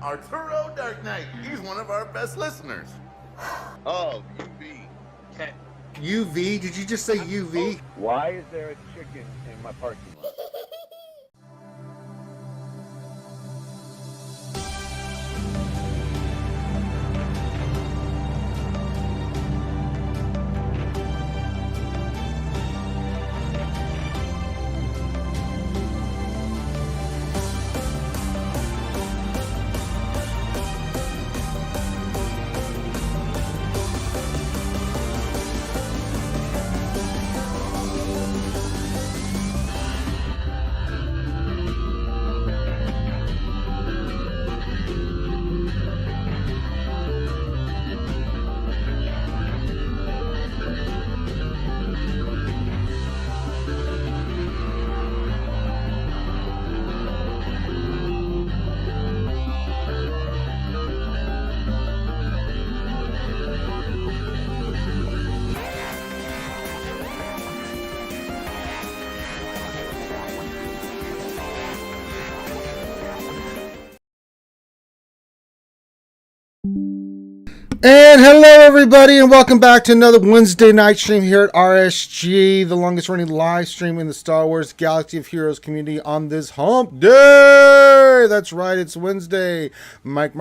Arturo Dark Knight. He's one of our best listeners. Oh, UV. UV? Did you just say UV? Why is there a chicken in my parking lot? And hello everybody, and welcome back to another Wednesday night stream here at RSG, the longest running live stream in the Star Wars Galaxy of Heroes community on this hump day. That's right, it's Wednesday. Mike,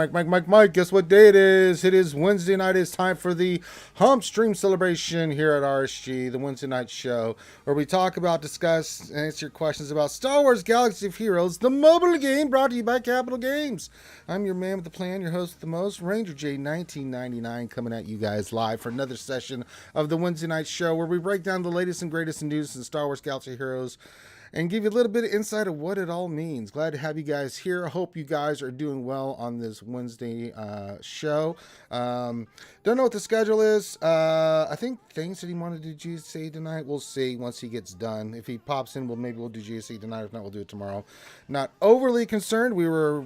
guess what day it is? It is Wednesday night. It's time for the hump stream celebration here at RSG, the Wednesday night show, where we talk about, discuss, and answer your questions about Star Wars Galaxy of Heroes, the mobile game brought to you by Capital Games. I'm your man with the plan, your host with the most, Ranger J 1999, coming at you guys live for another session of the Wednesday night show, where we break down the latest and greatest news in Star Wars Galaxy of Heroes and give you a little bit of insight of what it all means. Glad to have you guys here. I hope you guys are doing well on this Wednesday show. Don't know what the schedule is. I think things that he wanted to do GSA tonight, we'll see once he gets done. If he pops in, maybe we'll do GSA tonight. If not, we'll do it tomorrow. Not overly concerned. We were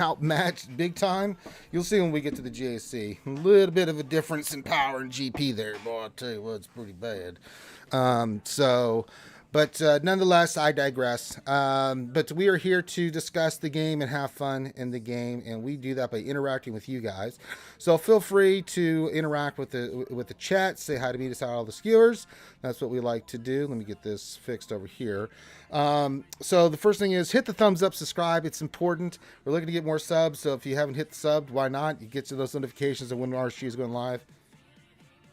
outmatched big time. You'll see when we get to the GAC. A little bit of a difference in power and GP there, boy. I'll tell you what, it's pretty bad. But nonetheless, I digress. But we are here to discuss the game and have fun in the game, and we do that by interacting with you guys. So feel free to interact with the chat. Say hi to me, to all the skewers. That's what we like to do. Let me get this fixed over here. So the first thing is hit the thumbs up, subscribe. It's important. We're looking to get more subs. So if you haven't hit the sub, why not? You get to those notifications of when RSG is going live.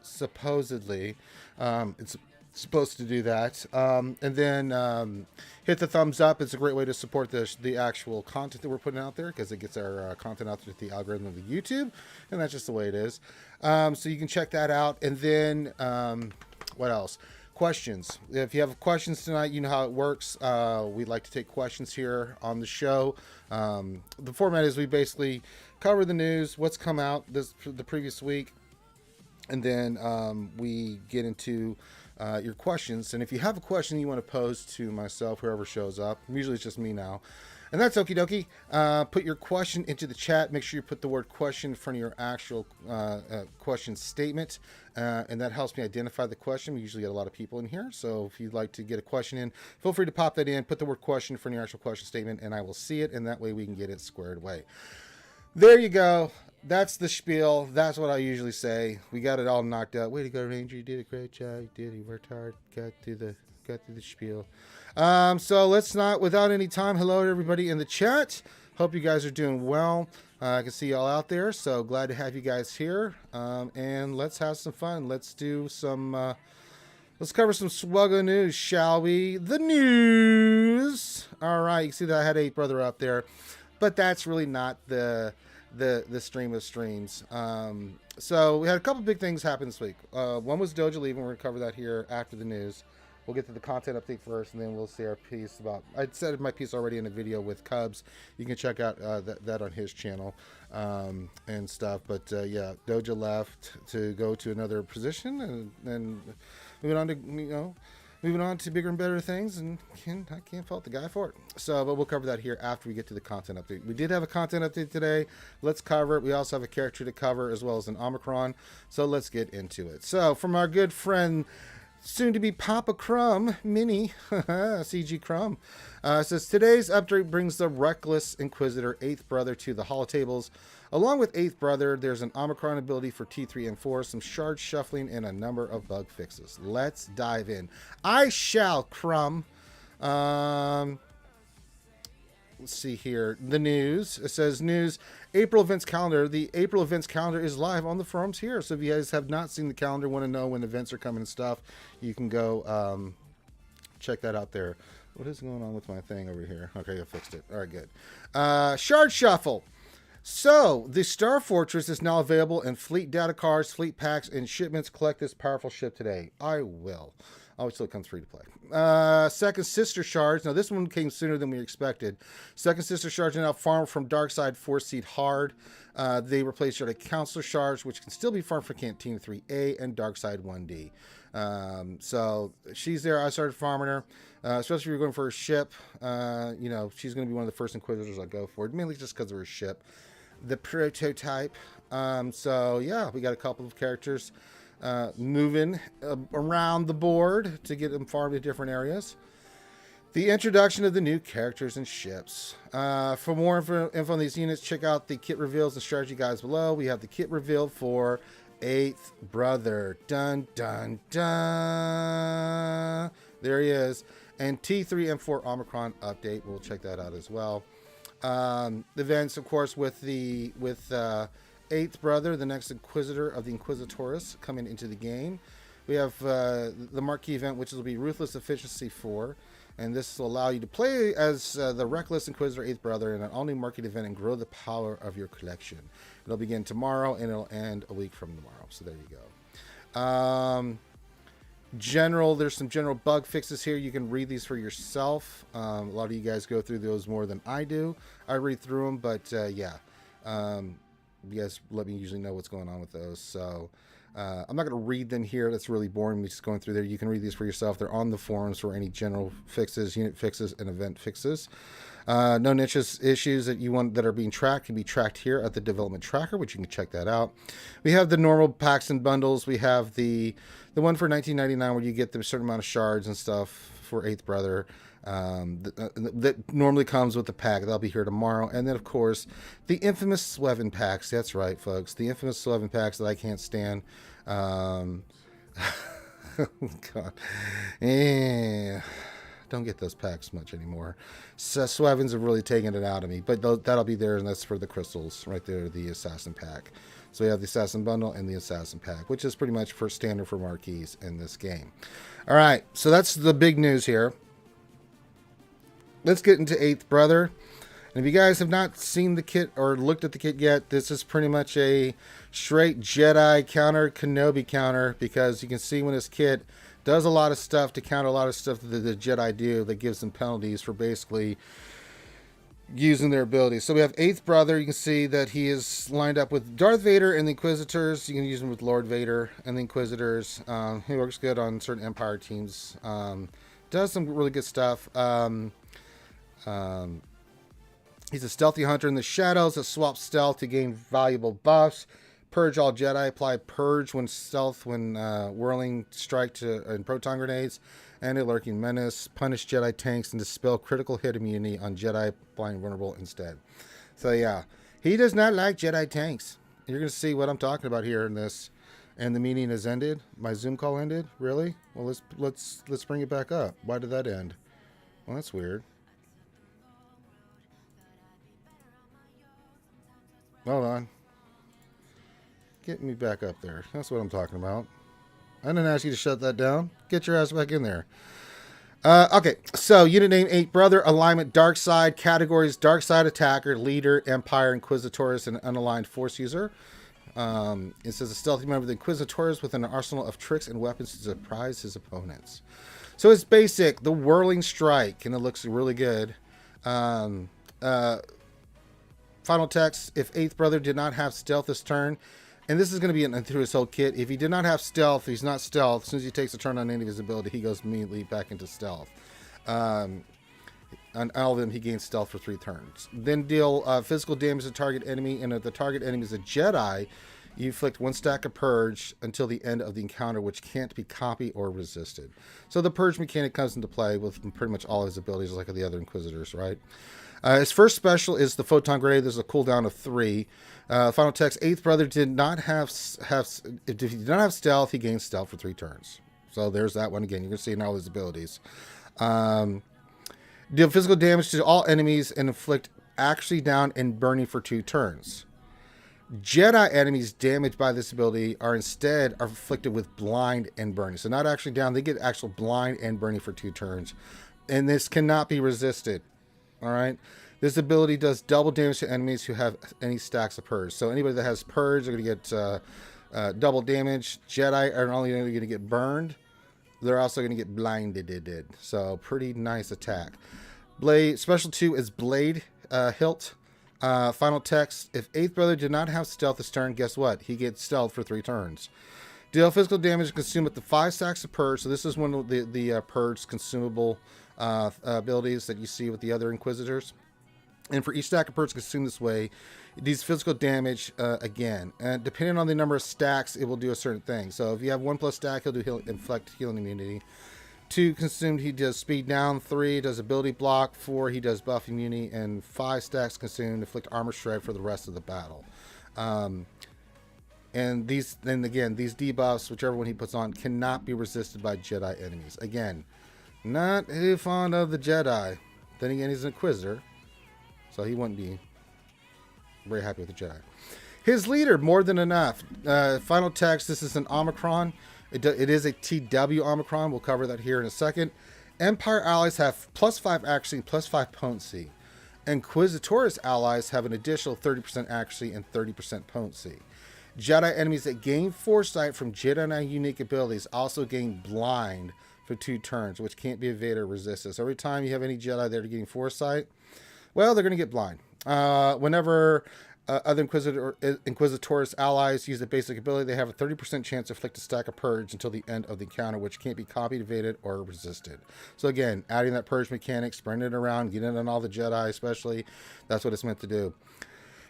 Supposedly, it's supposed to do that, and then hit the thumbs up. It's a great way to support the actual content that we're putting out there, because it gets our content out there to the algorithm of the YouTube, and that's just the way it is. So you can check that out. And then what else? Questions. If you have questions tonight, you know how it works. We'd like to take questions here on the show. The format is we basically cover the news, what's come out the previous week, and then we get into your questions. And if you have a question you want to pose to myself, whoever shows up, usually it's just me now, and that's okie dokie. Put your question into the chat. Make sure you put the word question in front of your actual question statement, and that helps me identify the question. We usually get a lot of people in here, so if you'd like to get a question in, feel free to pop that in. Put the word question in front of your actual question statement, and I will see it, and that way we can get it squared away. There you go. That's the spiel. That's what I usually say. We got it all knocked out. Way to go, Ranger. You did a great job. You did. You worked hard. Got through the spiel. So let's not, without any time, hello to everybody in the chat. Hope you guys are doing well. I can see y'all out there. So glad to have you guys here. And let's have some fun. Let's do some, let's cover some SWGOH news, shall we? The news. All right. You see that I had 8 brother up there, but that's really not the stream of streams. So we had a couple big things happen this week. One was Doja leaving. We're going to cover that here after the news. We'll get to the content update first, and then we'll see our piece about... I said my piece already in a video with Cubs. You can check out that on his channel and stuff. But yeah, Doja left to go to another position, and moving on to, moving on to bigger and better things, and I can't fault the guy for it. So, but we'll cover that here after we get to the content update. We did have a content update today. Let's cover it. We also have a character to cover, as well as an Omicron. So let's get into it. So, from our good friend soon to be Papa Crumb Mini, CG Crumb, says today's update brings the Reckless Inquisitor 8th Brother to the holotables. Along with 8th Brother, there's an Omicron ability for T3 and 4, some shard shuffling, and a number of bug fixes. Let's dive in. I shall, Crumb. Let's see here. The news. It says news. April events calendar. The April events calendar is live on the forums here. So if you guys have not seen the calendar, want to know when events are coming and stuff, you can go check that out there. What is going on with my thing over here? Okay, I fixed it. All right, good. Shard Shuffle. So, the Star Fortress is now available in fleet data cards, fleet packs, and shipments. Collect this powerful ship today. I will. Oh, it still comes free to play. Second Sister Shards. Now, this one came sooner than we expected. Second Sister Shards are now farmed from Darkside 4-seed hard. They replaced Jedi Counselor Shards, which can still be farmed for Cantina 3A and Darkside 1D. So, she's there. I started farming her. Especially if you're going for a ship. You know, she's going to be one of the first Inquisitors I go for. Mainly just because of her ship. The prototype. So, yeah, we got a couple of characters moving around the board to get them farmed in different areas. The introduction of the new characters and ships. For more info on these units, check out the kit reveals and strategy guides below. We have the kit reveal for 8th Brother. Dun, dun, dun. There he is. And T3 and 4 Omicron update. We'll check that out as well. Events, of course, with 8th Brother, the next Inquisitor of the Inquisitores, coming into the game. We have the marquee event, which will be Ruthless Efficiency 4. And this will allow you to play as the Reckless Inquisitor 8th Brother in an all-new market event and grow the power of your collection. It'll begin tomorrow, and it'll end a week from tomorrow. So there you go. There's some general bug fixes here. You can read these for yourself. A lot of you guys go through those more than I do. I read through them, but yeah. You guys let me usually know what's going on with those. So I'm not going to read them here. That's really boring. Me just going through there. You can read these for yourself. They're on the forums for any general fixes, unit fixes, and event fixes. No niches issues that you want that are being tracked can be tracked here at the development tracker, which you can check that out. We have the normal packs and bundles. We have the one for $19.99 where you get the certain amount of shards and stuff for 8th Brother. That normally comes with the pack. That'll be here tomorrow. And then, of course, the infamous Swevin packs. That's right, folks. The infamous Swevin packs that I can't stand. God. Don't get those packs much anymore. So Swevins have really taken it out of me. But that'll be there, and that's for the crystals right there, the Assassin pack. So we have the Assassin Bundle and the Assassin Pack, which is pretty much for standard for marquees in this game. All right, so that's the big news here. Let's get into 8th Brother. And if you guys have not seen the kit or looked at the kit yet, this is pretty much a straight Jedi counter, Kenobi counter, because you can see when this kit does a lot of stuff to counter a lot of stuff that the Jedi do that gives them penalties for basically using their abilities. So we have 8th Brother. You can see that he is lined up with Darth Vader and the Inquisitors. You can use him with Lord Vader and the Inquisitors. He works good on certain Empire teams. Does some really good stuff. He's a stealthy hunter in the shadows that swaps stealth to gain valuable buffs. Purge all Jedi. Apply Purge when stealth, when whirling strike and proton grenades. And a lurking menace. Punish Jedi tanks and dispel critical hit immunity on Jedi flying vulnerable instead. So yeah, he does not like Jedi tanks. You're going to see what I'm talking about here in this. And the meeting has ended. My Zoom call ended. Really? Well, let's bring it back up. Why did that end? Well, that's weird. Hold on. Get me back up there. That's what I'm talking about. I didn't ask you to shut that down. Get your ass back in there. Okay, so unit name 8th Brother, alignment Dark Side, categories Dark Side Attacker, Leader, Empire, Inquisitorus, and Unaligned Force User. It says a stealthy member of the Inquisitors with an arsenal of tricks and weapons to surprise his opponents. So it's basic, the Whirling Strike, and it looks really good. Final text, if 8th Brother did not have stealth this turn, and this is going to be through his whole kit. If he did not have stealth, he's not stealth. As soon as he takes a turn on any of his ability, he goes immediately back into stealth. On all of them, he gains stealth for 3 turns. Then deal physical damage to target enemy, and if the target enemy is a Jedi, You inflict 1 stack of Purge until the end of the encounter, which can't be copied or resisted. So the Purge mechanic comes into play with pretty much all his abilities, like the other Inquisitors, right? His first special is the Photon Grenade. There's a cooldown of 3. Final text: 8th brother did not have if he did not have stealth, he gains stealth for 3 turns. So there's that one again. You can see in all his abilities. Deal physical damage to all enemies and inflict actually down and burning for 2 turns. Jedi enemies damaged by this ability are afflicted with blind and burning. So not actually down, they get actual blind and burning for 2 turns. And this cannot be resisted. All right. This ability does double damage to enemies who have any stacks of Purge. So anybody that has Purge are going to get double damage. Jedi are not only going to get burned, they're also going to get blinded. So pretty nice attack. Blade special 2 is Blade Hilt. Final text: if 8th brother did not have stealth this turn, guess what? He gets stealth for 3 turns. Deal physical damage and consume up to 5 stacks of Purge. So this is one of the Purge consumable abilities that you see with the other Inquisitors. And for each stack of Purge consumed this way, it deals physical damage again. And depending on the number of stacks, it will do a certain thing. So if you have 1+ stack, he'll do inflict healing immunity. 2 consumed, he does speed down. 3 does ability block. 4 he does buff immunity, and 5 stacks consumed inflict armor shred for the rest of the battle. And these debuffs, whichever one he puts on, cannot be resisted by Jedi enemies. Again, not too fond of the Jedi. Then again, he's an Inquisitor, so he wouldn't be very happy with the Jedi. His leader, more than enough. Final text: this is an Omicron. It is a TW Omicron. We'll cover that here in a second. Empire allies have +5 accuracy and +5 potency. Inquisitorius allies have an additional 30% accuracy and 30% potency. Jedi enemies that gain foresight from Jedi unique abilities also gain blind for 2 turns, which can't be evaded or resisted. So every time you have any Jedi that are getting foresight, well, they're going to get blind. Whenever other Inquisitorius allies use a basic ability, they have a 30% chance to inflict a stack of Purge until the end of the encounter, which can't be copied, evaded, or resisted. So again, adding that Purge mechanic, spreading it around, getting it on all the Jedi especially, that's what it's meant to do.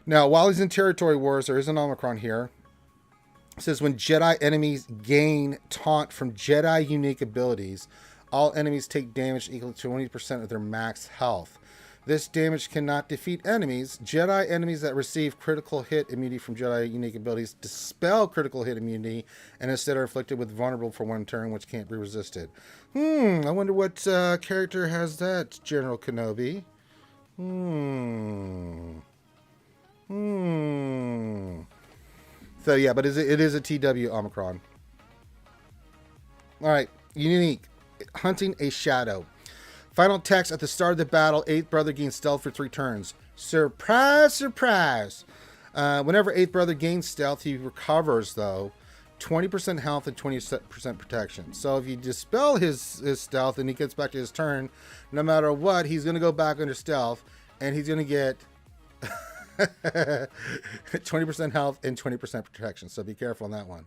Now, while he's in territory wars, there is an Omicron here. It says when Jedi enemies gain taunt from Jedi unique abilities, all enemies take damage equal to 20% of their max health. This damage cannot defeat enemies. Jedi enemies that receive critical hit immunity from Jedi unique abilities dispel critical hit immunity and instead are afflicted with vulnerable for 1 turn, which can't be resisted. I wonder what character has that, General Kenobi. So yeah, but it is a TW Omicron. All right, unique. Hunting a shadow. Final text: at the start of the battle, 8th brother gains stealth for 3 turns. Surprise, surprise. Whenever 8th brother gains stealth, he recovers, though, 20% health and 20% protection. So if you dispel his stealth and he gets back to his turn, no matter what, he's going to go back under stealth, and he's going to get 20% health and 20% protection. So be careful on that one.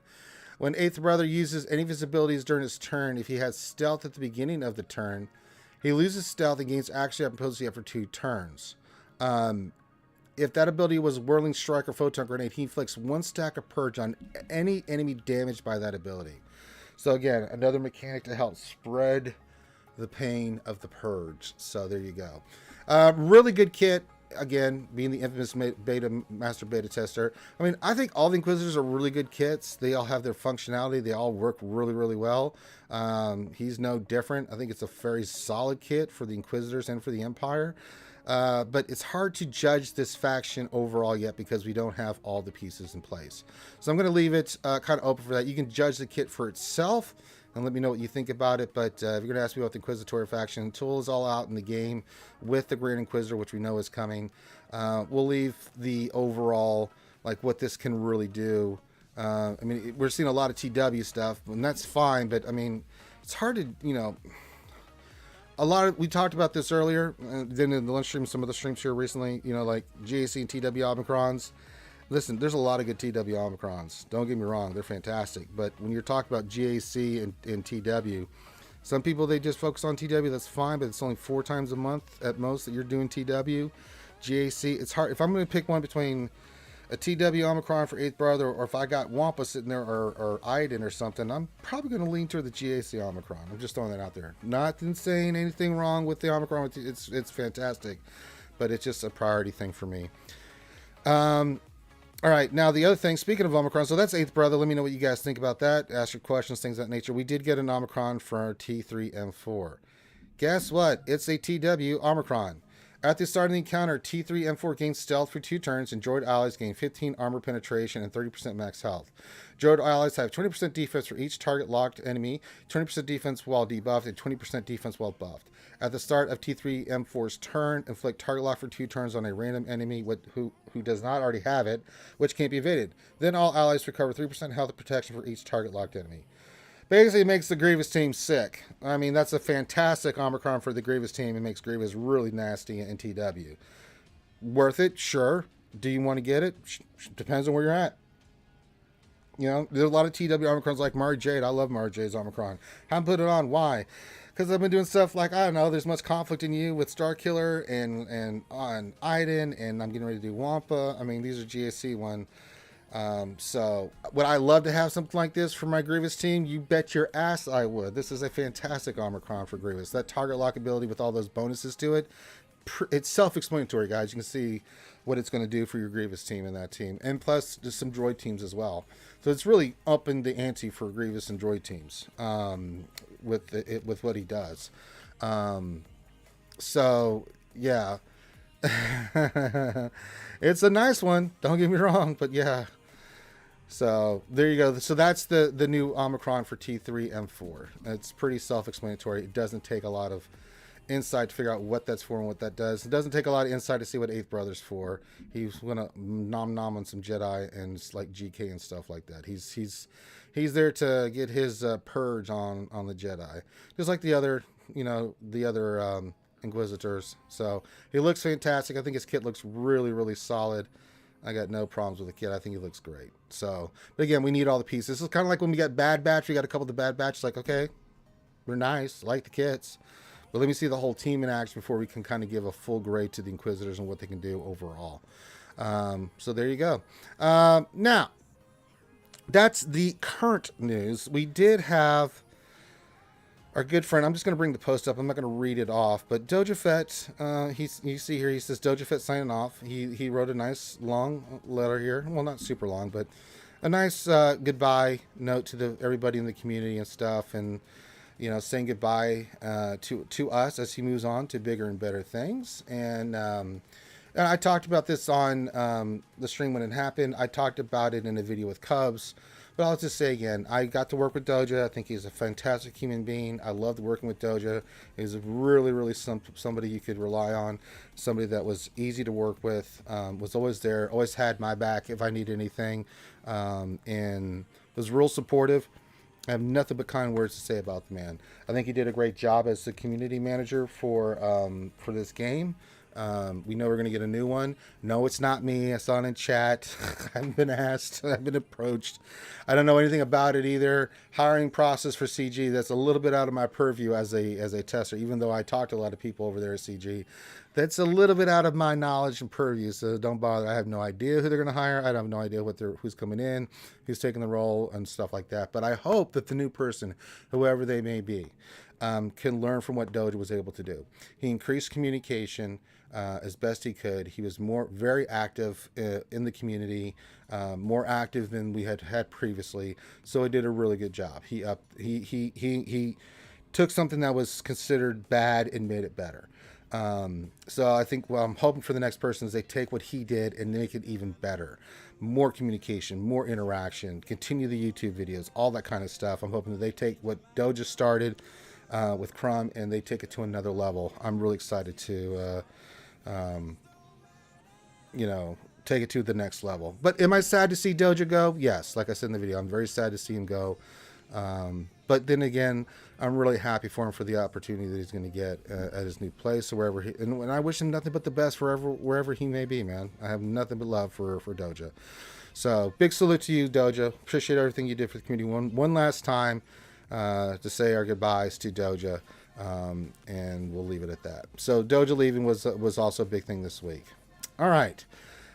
When 8th brother uses any of his abilities during his turn, if he has stealth at the beginning of the turn, he loses stealth and gains action up and potency after 2 turns. If that ability was Whirling Strike or Photon Grenade, he inflicts 1 stack of Purge on any enemy damaged by that ability. So again, another mechanic to help spread the pain of the Purge. So there you go. Really good kit. Again, being the infamous master beta tester. I mean, I think all the Inquisitors are really good kits. They all have their functionality. They all work really, really well. He's no different. I think it's a very solid kit for the Inquisitors and for the Empire. But it's hard to judge this faction overall yet because we don't have all the pieces in place. So I'm going to leave it kind of open for that. You can judge the kit for itself and let me know what you think about it. But if you're going to ask me about the Inquisitor faction, tool is all out in the game with the Grand Inquisitor, which we know is coming. We'll leave the overall, like what this can really do. I mean, we're seeing a lot of TW stuff, and that's fine. But I mean, it's hard to, we talked about this earlier, then in the lunch stream, some of the streams here recently, like GAC and TW Omicrons. Listen, there's a lot of good TW Omicrons. Don't get me wrong, they're fantastic. But when you're talking about GAC and TW, some people, they just focus on TW, that's fine, but it's only 4 times a month at most that you're doing TW. GAC, it's hard. If I'm going to pick one between a TW Omicron for 8th Brother, or if I got Wampa sitting there, or Iden or something, I'm probably going to lean toward the GAC Omicron. I'm just throwing that out there. Not saying anything wrong with the Omicron. It's fantastic, but it's just a priority thing for me. All right, now the other thing, speaking of Omicron, so that's 8th Brother. Let me know what you guys think about that. Ask your questions, things of that nature. We did get an Omicron for our T3M4. Guess what? It's a TW Omicron. At the start of the encounter, T3M4 gains stealth for 2 turns, and droid allies gain 15 armor penetration and 30% max health. Droid allies have 20% defense for each target locked enemy, 20% defense while debuffed, and 20% defense while buffed. At the start of T3M4's turn, inflict target lock for 2 turns on a random enemy who does not already have it, which can't be evaded. Then all allies recover 3% health and protection for each target locked enemy. Basically, it makes the Grievous team sick. I mean, that's a fantastic Omicron for the Grievous team. It makes Grievous really nasty in TW. Worth it? Sure. Do you want to get it? Depends on where you're at. You know, there's a lot of TW Omicrons like Mara Jade. I love Mara Jade's Omicron. Haven't put it on. Why? Because I've been doing stuff like, I don't know, there's much conflict in you with Starkiller and on Iden, and I'm getting ready to do Wampa. I mean, these are GSC one. So would I love to have something like this for my Grievous team? You bet your ass I would. This is a fantastic Omicron for Grievous. That target lock ability with all those bonuses to it, it's self-explanatory, guys. You can see what it's going to do for your Grievous team and that team, and plus just some droid teams as well. So it's really upping the ante for Grievous and droid teams with what he does. So yeah, it's a nice one. Don't get me wrong, but yeah. So there you go. So that's the new Omicron for T3M4. It's pretty self-explanatory. It doesn't take a lot of insight to figure out what that's for and what that does. It doesn't take a lot of insight to see what 8th Brother's for. He's gonna nom on some Jedi and like GK and stuff like that. He's there to get his purge on the Jedi, just like the other Inquisitors. So he looks fantastic. I think his kit looks really solid. I got no problems with the kit. I think he looks great. So, but again, we need all the pieces. This is kind of like when we got Bad Batch. We got a couple of the Bad Batch. Like, okay, we're nice. I like the kits. But let me see the whole team in action before we can kind of give a full grade to the Inquisitors and what they can do overall. So there you go. Now, that's the current news. We did have our good friend, I'm just going to bring the post up. I'm not going to read it off, but Doja Fett, you see here, he says Doja Fett signing off. He wrote a nice long letter here. Well, not super long, but a nice goodbye note to everybody in the community and stuff, and saying goodbye to us as he moves on to bigger and better things. And I talked about this on the stream when it happened. I talked about it in a video with Cubs. But I'll just say again, I got to work with Doja. I think he's a fantastic human being. I loved working with Doja. He's really somebody you could rely on, somebody that was easy to work with, was always there, always had my back if I needed anything, and was real supportive. I have nothing but kind words to say about the man. I think he did a great job as the community manager for this game. We know we're going to get a new one. No, it's not me. I saw it in chat. I haven't been asked. I've been approached. I don't know anything about it either. Hiring process for CG, that's a little bit out of my purview as a tester, even though I talked to a lot of people over there at CG. That's a little bit out of my knowledge and purview, so don't bother. I have no idea who they're going to hire. I have no idea who's coming in, who's taking the role, and stuff like that. But I hope that the new person, whoever they may be, can learn from what Doja was able to do. He increased communication as best he could. He was very active in the community, more active than we had previously. So he did a really good job. He took something that was considered bad and made it better. So I think I'm hoping for the next person is they take what he did and make it even better. More communication, more interaction, continue the YouTube videos, all that kind of stuff. I'm hoping that they take what Doja started with Crumb and they take it to another level. I'm really excited to take it to the next level. But am I sad to see Doja go? Yes. Like I said in the video, I'm very sad to see him go. But then again, I'm really happy for him for the opportunity that he's going to get at his new place or wherever and I wish him nothing but the best wherever he may be, man. I have nothing but love for Doja. So big salute to you, Doja. Appreciate everything you did for the community. One last time to say our goodbyes to Doja. And we'll leave it at that. So Doja leaving was also a big thing this week. All right.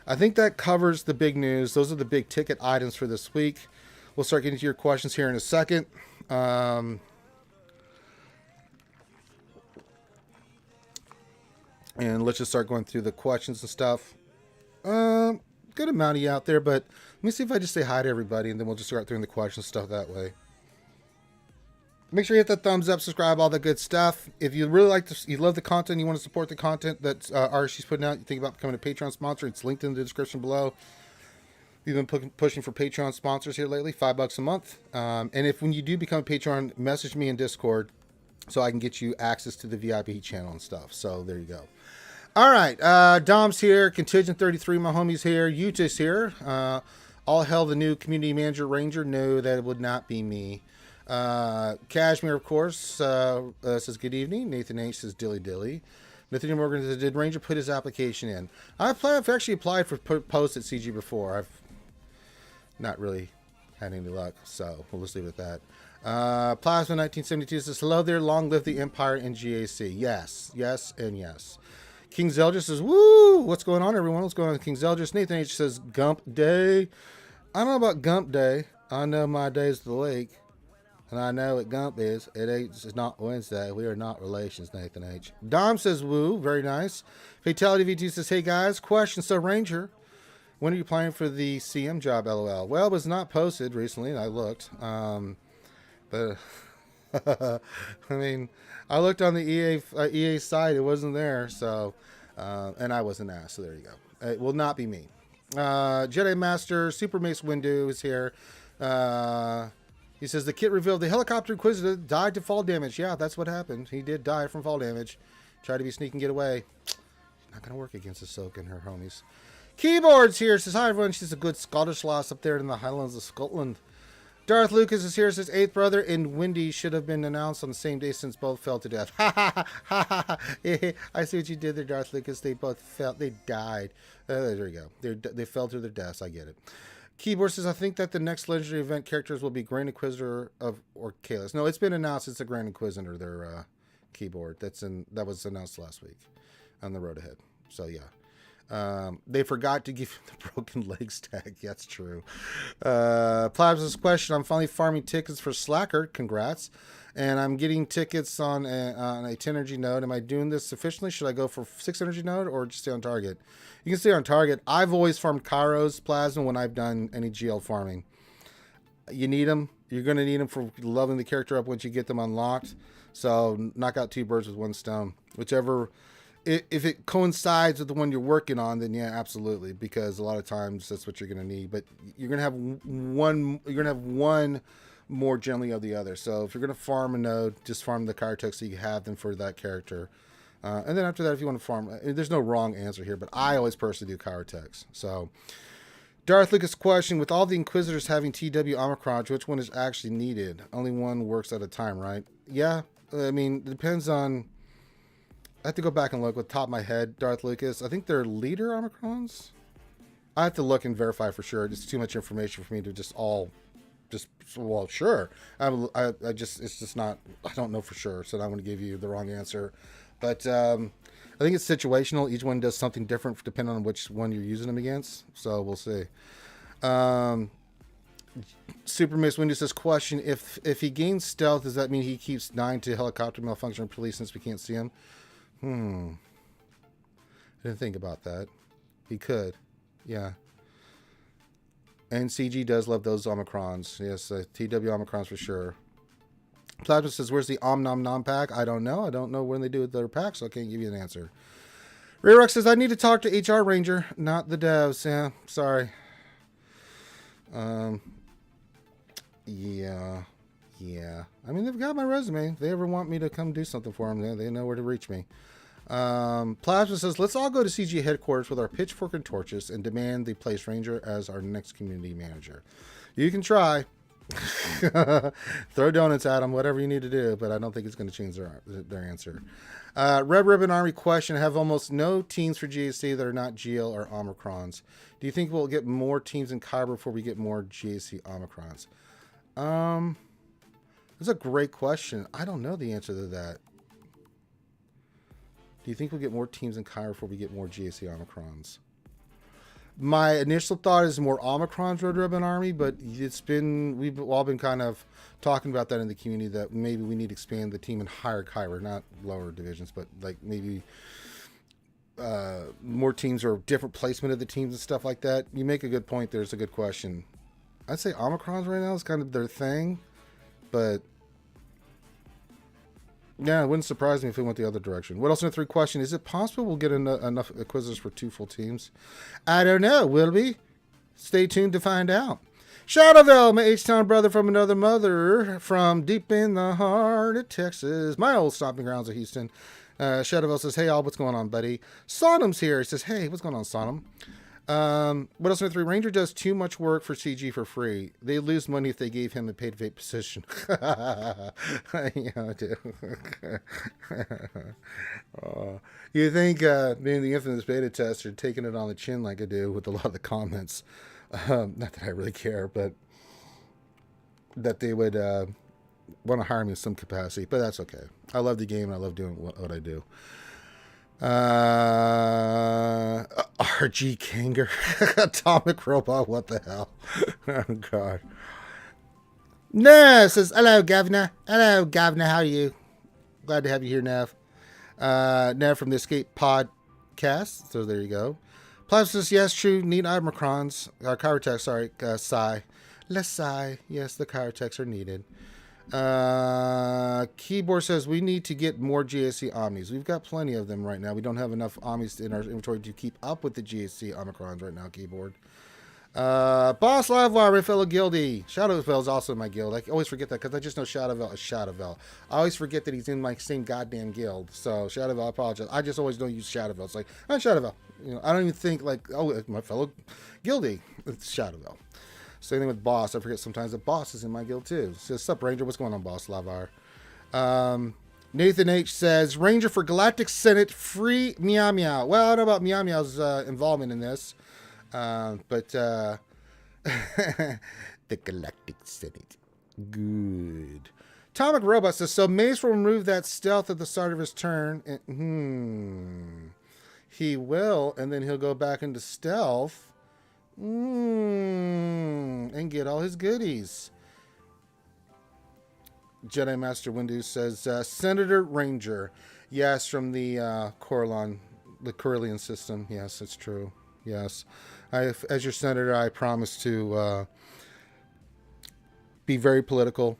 I think that covers the big news. Those are the big ticket items for this week. We'll start getting to your questions here in a second. And let's just start going through the questions and stuff. Good amount of you out there, but let me see if I just say hi to everybody, and then we'll just start doing the questions stuff that way. Make sure you hit that thumbs up, subscribe, all that good stuff. If you really like this, you love the content, you want to support the content that Arshy's putting out, you think about becoming a Patreon sponsor, it's linked in the description below. We've been pushing for Patreon sponsors here lately, $5 a month. And if when you do become a Patreon, message me in Discord so I can get you access to the VIP channel and stuff. So there you go. All right, Dom's here, Contingent 33, my homie's here, Utah's here. All hell the new community manager ranger. No, that would not be me. Cashmere, of course, says good evening. Nathan H says dilly dilly. Nathaniel Morgan says, did Ranger put his application in? I've actually applied for posts at CG before. I've not really had any luck, so we'll just leave it at that. Plasma 1972 says, hello there, long live the Empire and GAC. Yes, yes, and yes. King Zeldris says, woo, what's going on, everyone? What's going on, King Zeldris? Nathan H says, Gump Day. I don't know about Gump Day. I know my day's the lake. And I know what Gump is. It's not Wednesday. We are not relations, Nathan H. Dom says, woo, very nice. Fatality V2 says, hey guys, question. So, Ranger, when are you applying for the CM job, LOL? Well, it was not posted recently, and I looked. But, I mean, I looked on the EA site. It wasn't there, so, and I wasn't asked, so there you go. It will not be me. Jedi Master, Super Mace Windu is here. He says, the kit revealed the helicopter Inquisitor died to fall damage. Yeah, that's what happened. He did die from fall damage. Tried to be sneaky and get away. Not going to work against Ahsoka and her homies. Keyboards here. Says, hi, everyone. She's a good Scottish lass up there in the Highlands of Scotland. Darth Lucas is here. Says, 8th brother and Wendy should have been announced on the same day since both fell to death. Ha, ha, ha, ha. I see what you did there, Darth Lucas. They both fell. They died. There you go. They fell to their deaths. I get it. Keyboard says, I think that the next legendary event characters will be Grand Inquisitor or Kalis. No, it's been announced. It's a Grand Inquisitor, their keyboard. That was announced last week on the road ahead. So, yeah. They forgot to give him the broken legs tag. That's true. Plasma's question. I'm finally farming tickets for Slacker. Congrats. And I'm getting tickets on a 10 energy node. Am I doing this sufficiently? Should I go for 6 energy node or just stay on target? You can stay on target. I've always farmed Kairos Plasma when I've done any GL farming. You need them. You're going to need them for leveling the character up once you get them unlocked. So knock out 2 birds with 1 stone. Whichever, if it coincides with the one you're working on, then yeah, absolutely. Because a lot of times that's what you're going to need. But you're going to have one. You're going to have one more generally of the other. So if you're going to farm a node, just farm the Kairos so you have them for that character. And then after that, if you want to farm, there's no wrong answer here, but I always personally do Kairos. So Darth Lucas question, with all the Inquisitors having TW Omicron, which one is actually needed? Only one works at a time, right? Yeah. I mean, it depends on, I have to go back and look with the top of my head, Darth Lucas. I think they're leader Omicrons. I have to look and verify for sure. It's too much information for me to well, sure. It's just not, I don't know for sure. So I'm going to give you the wrong answer. But I think it's situational. Each one does something different depending on which one you're using them against. So we'll see. Super Miss Windows says, question, if he gains stealth, does that mean he keeps 9 to helicopter malfunction police since we can't see him? I didn't think about that. He could. Yeah. And CG does love those Omicrons. Yes, TW Omicrons for sure. Plasma says, where's the Om Nom Nom pack? I don't know. I don't know when they do their pack, so I can't give you an answer. Rayrock says, I need to talk to HR Ranger, not the devs. Yeah, sorry. Yeah. I mean, they've got my resume. If they ever want me to come do something for them, they know where to reach me. Plasma says, let's all go to CG headquarters with our pitchfork and torches and demand they place Ranger as our next community manager. You can try. Throw donuts at them, whatever you need to do, but I don't think it's going to change their answer. Red Ribbon Army question, have almost no teams for GAC that are not GL or Omicrons. Do you think we'll get more teams in Kyber before we get more GAC Omicrons? That's a great question. I don't know the answer to that. Do you think we'll get more teams in Kyber before we get more GAC Omicrons? My initial thought is more Omicron's Road Urban Army, but we've all been kind of talking about that in the community, that maybe we need to expand the team in higher, not lower divisions, but like maybe more teams or different placement of the teams and stuff like that. You make a good point. There's a good question. I'd say Omicron's right now is kind of their thing, but yeah, it wouldn't surprise me if it went the other direction. What else in the 3 question? Is it possible we'll get enough Inquisitors for 2 full teams? I don't know. Will we? Stay tuned to find out. Shadowville, my H-Town brother from another mother, from deep in the heart of Texas, my old stomping grounds of Houston. Shadowville says, hey, all, what's going on, buddy? Sonom's here. He says, hey, what's going on, Sonom? What else in the 3? Ranger does too much work for CG for free. They lose money if they gave him a paid position. Yeah, I do. You think being the infamous beta tester, taking it on the chin like I do with a lot of the comments. Not that I really care, but that they would want to hire me in some capacity. But that's okay. I love the game and I love doing what I do. RG Kanger, Atomic Robot, what the hell? Oh, God. Nev says, hello, Governor. Hello, Governor. How are you? Glad to have you here, Nev. Nev from the Escape Podcast. So there you go. Plav says, yes, true. Need Omicrons. Chirotex, sorry. Sigh. Let's sigh. Yes, the Chirotex are needed. Keyboard says we need to get more GSC Omnis. We've got plenty of them right now. We don't have enough Omnis in our inventory to keep up with the GSC Omicrons right now, Keyboard. Boss Livewire, my fellow guildie. Shadowville is also in my guild. I always forget that because I just know Shadowville is Shadowville. I always forget that he's in my same goddamn guild. So Shadowville, I apologize. I just always don't use Shadowville. It's like, I'm Shadowville. You know, I don't even think like, oh, my fellow guildie. It's Shadowville. Same thing with Boss. I forget sometimes that Boss is in my guild too. Says, sup, Ranger? What's going on, Boss Lavar? Nathan H says, Ranger for Galactic Senate, free Meow Meow. Well, I don't know about Meow Meow's involvement in this. But the Galactic Senate. Good. Atomic Robot says, so Mace will remove that stealth at the start of his turn. And, he will, and then he'll go back into stealth. And get all his goodies. Jedi Master Windu says, Senator Ranger. Yes, from the Corellian system. Yes, it's true. Yes. As your senator, I promise to be very political.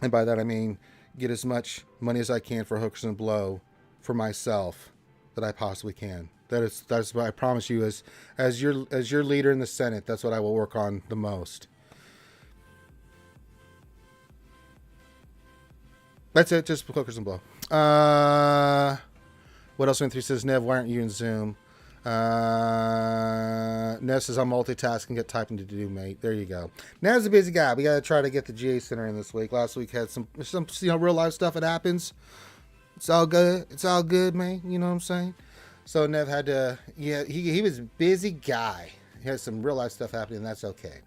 And by that I mean get as much money as I can for hookers and blow for myself that I possibly can. That's what I promise you as your leader in the Senate. That's what I will work on the most. That's it. Just hookers and blow. What else went through? Says Nev, why aren't you in Zoom? Nev says I'm multitasking. Get typing to do, mate. There you go. Nev's a busy guy. We got to try to get the GA Center in this week. Last week had some real life stuff that happens. It's all good. It's all good, man. You know what I'm saying? So Nev had to, he was a busy guy. He had some real life stuff happening, and that's okay.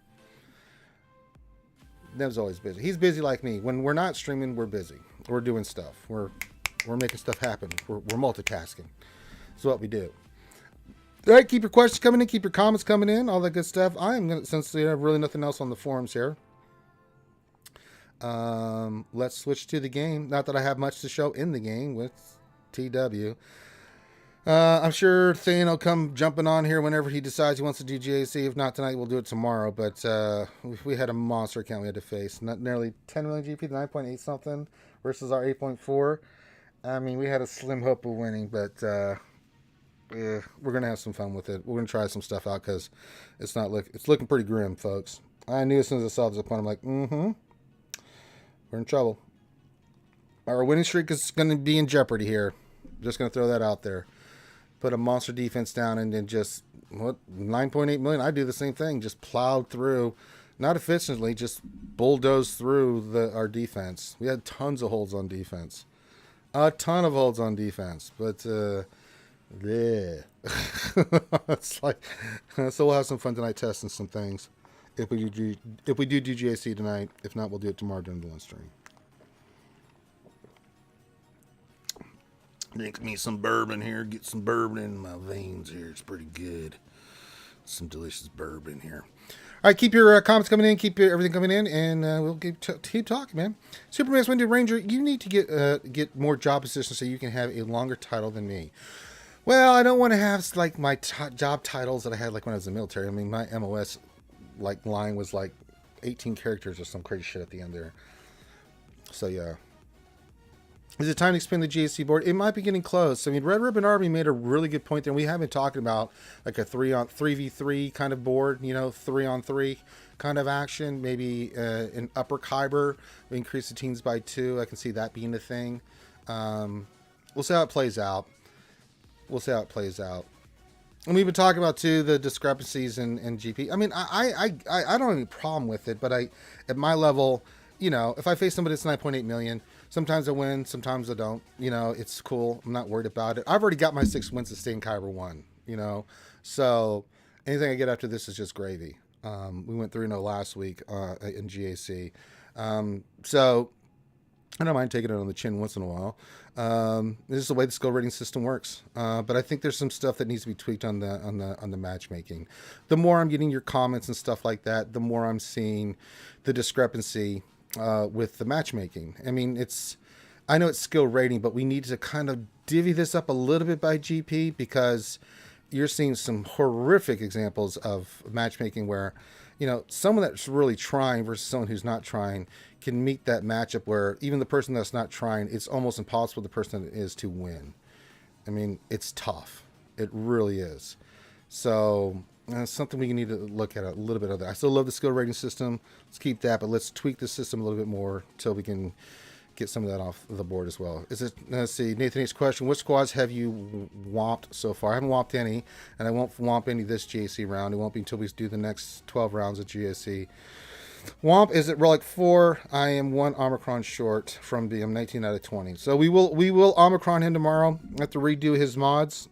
Nev's always busy. He's busy like me. When we're not streaming, we're busy. We're doing stuff. We're making stuff happen. We're multitasking. That's what we do. All right, keep your questions coming in. Keep your comments coming in. All that good stuff. Since we have really nothing else on the forums here, let's switch to the game. Not that I have much to show in the game with TW. I'm sure Thane will come jumping on here whenever he decides he wants to do GAC. If not tonight, we'll do it tomorrow. But we had a monster account we had to face. Nearly 10 million GP, 9.8 something versus our 8.4. I mean, we had a slim hope of winning, but we're going to have some fun with it. We're going to try some stuff out because it's looking pretty grim, folks. I knew as soon as I saw this opponent, I'm like, we're in trouble. Our winning streak is going to be in jeopardy here. Just going to throw that out there. Put a monster defense down and then just, 9.8 million? I do the same thing. Just plowed through, not efficiently, just bulldozed through our defense. We had tons of holds on defense. A ton of holds on defense. But, yeah. It's like, so we'll have some fun tonight testing some things. If we do GAC tonight. If not, we'll do it tomorrow during the lunch stream. Drink me some bourbon here. Get some bourbon in my veins here. It's pretty good. some delicious bourbon here. All right, keep your comments coming in, keep everything coming in, and we'll keep talking, man. Superman's Winded Ranger, you need to get more job positions so you can have a longer title than me. Well, I don't want to have like my job titles that I had like when I was in the military. I mean, my MOS like line was like 18 characters or some crazy shit at the end there. So yeah. Is it time to expand the GAC board? It might be getting close. I mean, Red Ribbon Army made a really good point there. We have been talking about like a 3v3 kind of board, 3-on-3 kind of action. Maybe in Upper Khyber, we increase the teams by 2. I can see that being a thing. We'll see how it plays out. And we've been talking about too the discrepancies in GP. I mean, I don't have any problem with it, but at my level, if I face somebody that's 9.8 million, sometimes I win, sometimes I don't. It's cool. I'm not worried about it. I've already got my 6 wins to stay in Khyber 1. So anything I get after this is just gravy. We went 3-0 last week in GAC, so I don't mind taking it on the chin once in a while. This is the way the skill rating system works. But I think there's some stuff that needs to be tweaked on the matchmaking. The more I'm getting your comments and stuff like that, the more I'm seeing the discrepancy with the matchmaking. I mean, I know it's skill rating, but we need to kind of divvy this up a little bit by GP, because you're seeing some horrific examples of matchmaking where, someone that's really trying versus someone who's not trying can meet that matchup where even the person that's not trying, it's almost impossible the person that is to win. I mean, it's tough. It really is. So it's something we need to look at a little bit of that. I still love the skill rating system. Let's keep that, but let's tweak the system a little bit more until we can get some of that off the board as well. Let's see, Nathan H's question, which squads have you womped so far? I haven't womped any, and I won't womp any this GAC round. It won't be until we do the next 12 rounds of GAC. Womp is at Relic 4. I am 1 Omicron short from being 19 out of 20. So we will Omicron him tomorrow. I have to redo his mods.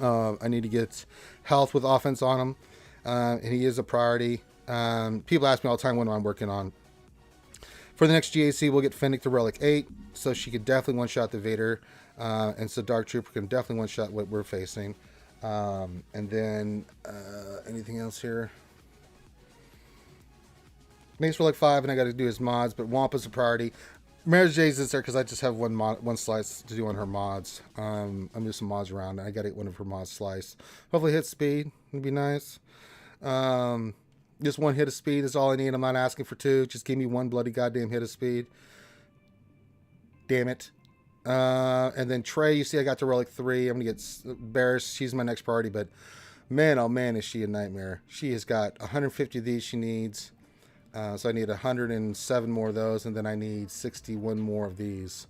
I need to get health with offense on him, and he is a priority. People ask me all the time what I'm working on. For the next GAC, we'll get Fennec to Relic 8, so she could definitely one-shot the Vader, and so Dark Trooper can definitely one-shot what we're facing. And then, anything else here? Mace Relic 5, and I got to do his mods, but Wampa's a priority. Mary J's is there because I just have one slice to do on her mods. I'm doing some mods around, and I got to get one of her mods sliced. Hopefully hit speed. It'd be nice. Just 1 hit of speed is all I need. I'm not asking for 2. Just give me 1 bloody goddamn hit of speed. Damn it. And then Trey, you see I got to Relic 3. I'm going to get Barris. She's my next priority, but man, oh man, is she a nightmare. She has got 150 of these she needs. So I need 107 more of those, and then I need 61 more of these.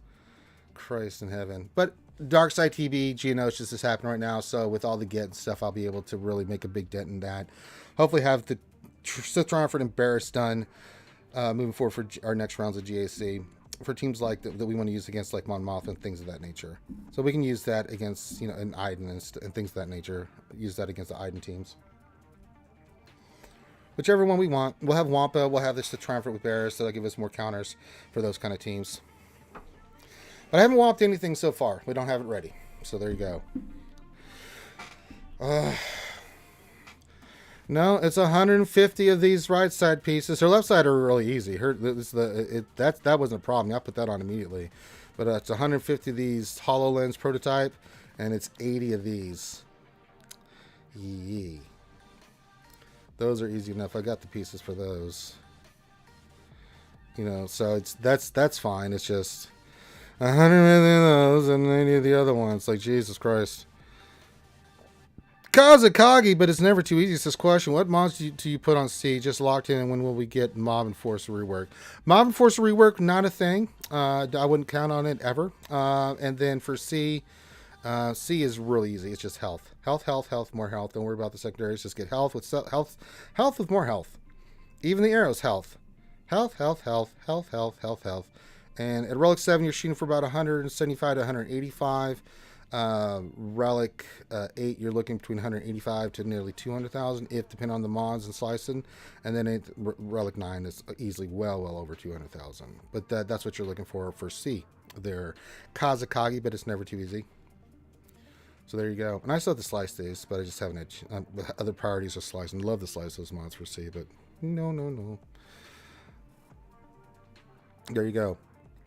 Christ in heaven. But Darkside TB, Geonosis is happening right now, so with all the get and stuff, I'll be able to really make a big dent in that. Hopefully have the Sith Triumphant and Barris done moving forward for our next rounds of GAC. For teams like that we want to use against like Mon Mothma and things of that nature. So we can use that against, an Iden and things of that nature. Use that against the Iden teams. Whichever one we want. We'll have Wampa. We'll have this to Triumphant with Barris. So that'll give us more counters for those kind of teams. But I haven't Wamped anything so far. We don't have it ready. So there you go. No, it's 150 of these right side pieces. Her left side are really easy. That wasn't a problem. I put that on immediately. But it's 150 of these HoloLens prototype, and it's 80 of these. Yee. Those are easy enough. I got the pieces for those. So that's fine. It's just 100 of those and 80 of the other ones. Like, Jesus Christ. Kazakagi, but it's never too easy. It's this question: what mods do you put on C? Just locked in, and when will we get Mob and Force rework? Mob and Force rework, not a thing. I wouldn't count on it ever. And then for C, C is really easy. It's just health, more health. Don't worry about the secondaries. Just get health with more health. Even the arrows, health. And at Relic 7, you're shooting for about 175 to 185. Relic 8, you're looking between 185 to nearly 200,000, if depending on the mods and slicing. And then Relic 9 is easily well over 200,000. But that's what you're looking for C. They're Kazakagi, but it's never too easy. So there you go. And I still have to slice these, but I just haven't had other priorities of slicing. Love to slice those mods for C, but no. There you go.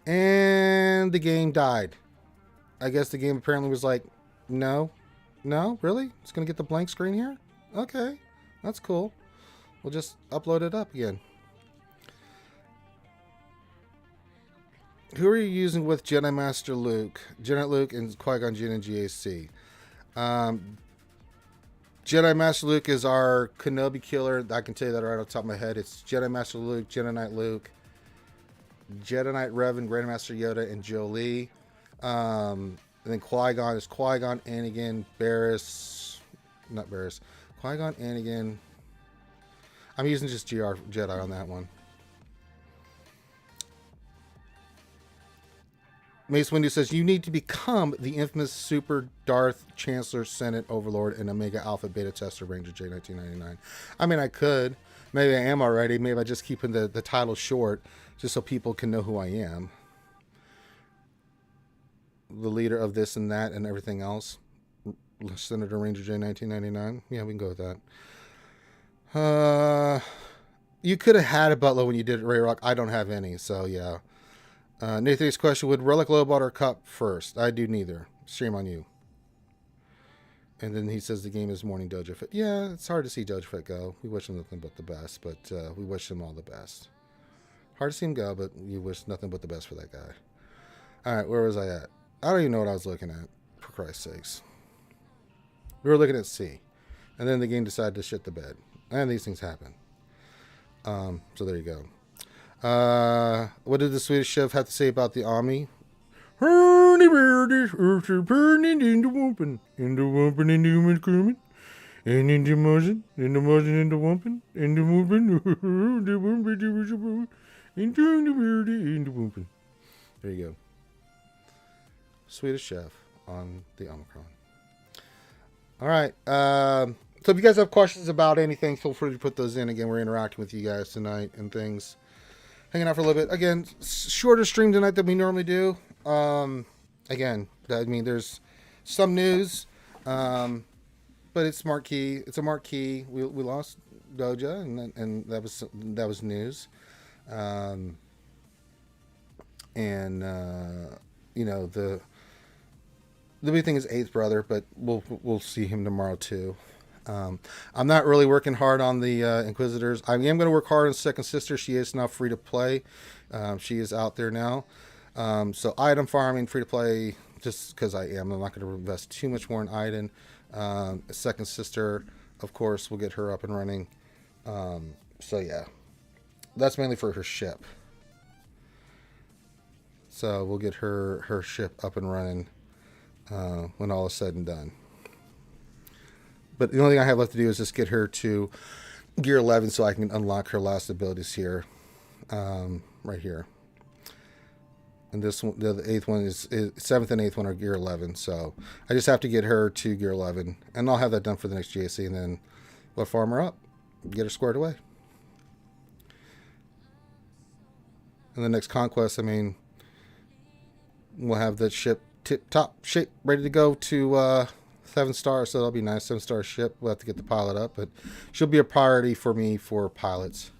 And the game died. I guess the game apparently was like, no, really? It's going to get the blank screen here? Okay, that's cool. We'll just upload it up again. Who are you using with Jedi Master Luke? Jedi Luke and Qui-Gon Jinn and GAC. Jedi Master Luke is our Kenobi killer. I can tell you that right off the top of my head. It's Jedi Master Luke, Jedi Knight Luke, Jedi Knight Revan, Grandmaster Yoda, and Jolee. And then Qui-Gon is Qui-Gon, Anakin, Qui-Gon, Anakin. I'm using just GR Jedi on that one. Mace Windu says, you need to become the infamous Super Darth Chancellor Senate Overlord and Omega Alpha Beta Tester Ranger J1999. I mean, I could. Maybe I am already. Maybe I just keep the title short just so people can know who I am. The leader of this and that and everything else. Senator Ranger J1999. Yeah, we can go with that. You could have had a butler when you did it, Ray Rock. I don't have any, so yeah. Nathan's question, would Relic Lobot or Cup first? I do neither. Shame on you. And then he says the game is morning Doja Fett. Yeah, it's hard to see Doja Fett go. We wish him nothing but the best, but we wish him all the best. Hard to see him go, but we wish nothing but the best for that guy. All right, where was I at? I don't even know what I was looking at, for Christ's sakes. We were looking at C. And then the game decided to shit the bed. And these things happen. So there you go. What did the Swedish chef have to say about the Ami? In the there you go. Swedish chef on the Omicron. All right. So if you guys have questions about anything, feel free to put those in. Again, we're interacting with you guys tonight and things. Hanging out for a little bit. Again, shorter stream tonight than we normally do. Again, I mean, there's some news, but it's marquee. It's a marquee. We lost Doja, and that was news. You know, the big thing is Eighth Brother, but we'll see him tomorrow too. I'm not really working hard on the Inquisitors. I am going to work hard on Second Sister. She is now free to play. She is out there now. So item farming, free to play, just because I am. I'm not going to invest too much more in Iden. Second Sister, of course, we'll get her up and running. So yeah, that's mainly for her ship. So we'll get her ship up and running when all is said and done. But the only thing I have left to do is just get her to gear 11 so I can unlock her last abilities here. Right here. And this one, the 8th one is 7th and 8th one are gear 11. So I just have to get her to gear 11. And I'll have that done for the next GAC. And then we'll farm her up. Get her squared away. And the next conquest, I mean, we'll have the ship tip-top shape ready to go to 7 stars, so that'll be nice. 7-star ship. We'll have to get the pilot up, but she'll be a priority for me for pilots.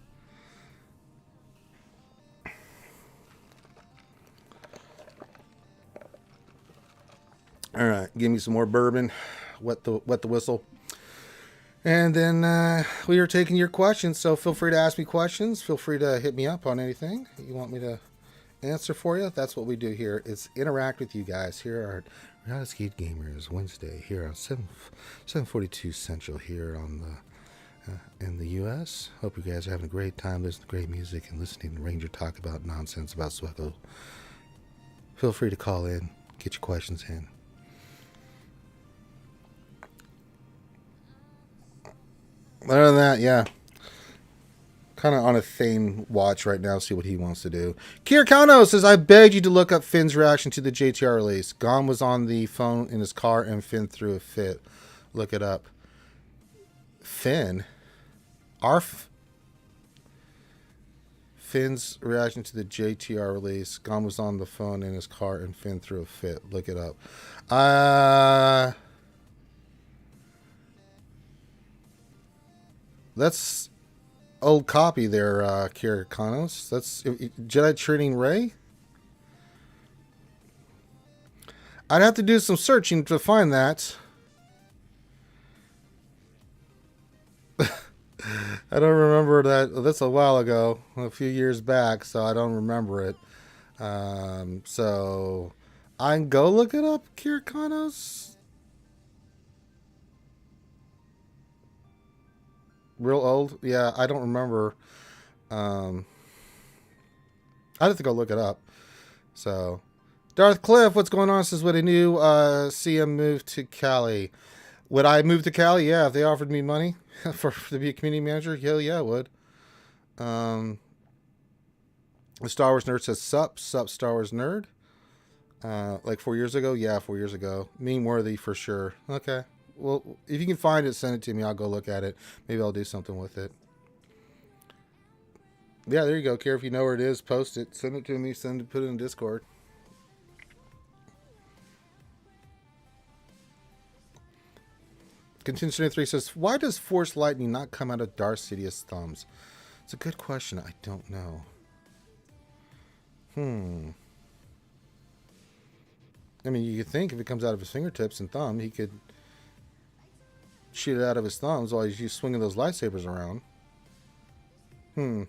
All right, give me some more bourbon. Wet the whistle. And then we are taking your questions, so feel free to ask me questions. Feel free to hit me up on anything you want me to answer for you. That's what we do here, is interact with you guys here at Reality Skate Gamers Wednesday here on 7:42 Central here on the in the U.S. Hope you guys are having a great time listening to great music and listening to Ranger talk about nonsense about SWGOH. Feel free to call in, get your questions in. Other than that, yeah. Kind of on a Thane watch right now, see what he wants to do. Kier Kano says, I begged you to look up Finn's reaction to the JTR release. Gon was on the phone in his car and Finn threw a fit. Look it up. Finn? Finn's reaction to the JTR release. Gon was on the phone in his car and Finn threw a fit. Look it up. That's old copy there, Kirikanos. That's Jedi Training Ray. I'd have to do some searching to find that. I don't remember that. That's a while ago, a few years back, so I don't remember it. So I can go look it up, Kirikanos. Real old? Yeah, I don't remember. I'd have to go look it up. So, Darth Cliff, what's going on? Says, would a new CM move to Cali? Would I move to Cali? Yeah, if they offered me money to be a community manager, hell yeah, I would. The Star Wars Nerd says, sup Star Wars Nerd. Like 4 years ago? Yeah, 4 years ago. Meme worthy for sure. Okay. Well, if you can find it, send it to me. I'll go look at it. Maybe I'll do something with it. Yeah, there you go. Care if you know where it is, post it. Send it to me. Put it in Discord. Contingency 3 says, why does Force Lightning not come out of Darth Sidious's thumbs? It's a good question. I don't know. I mean, you could think if it comes out of his fingertips and thumb, he could shoot it out of his thumbs while he's swinging those lightsabers around. I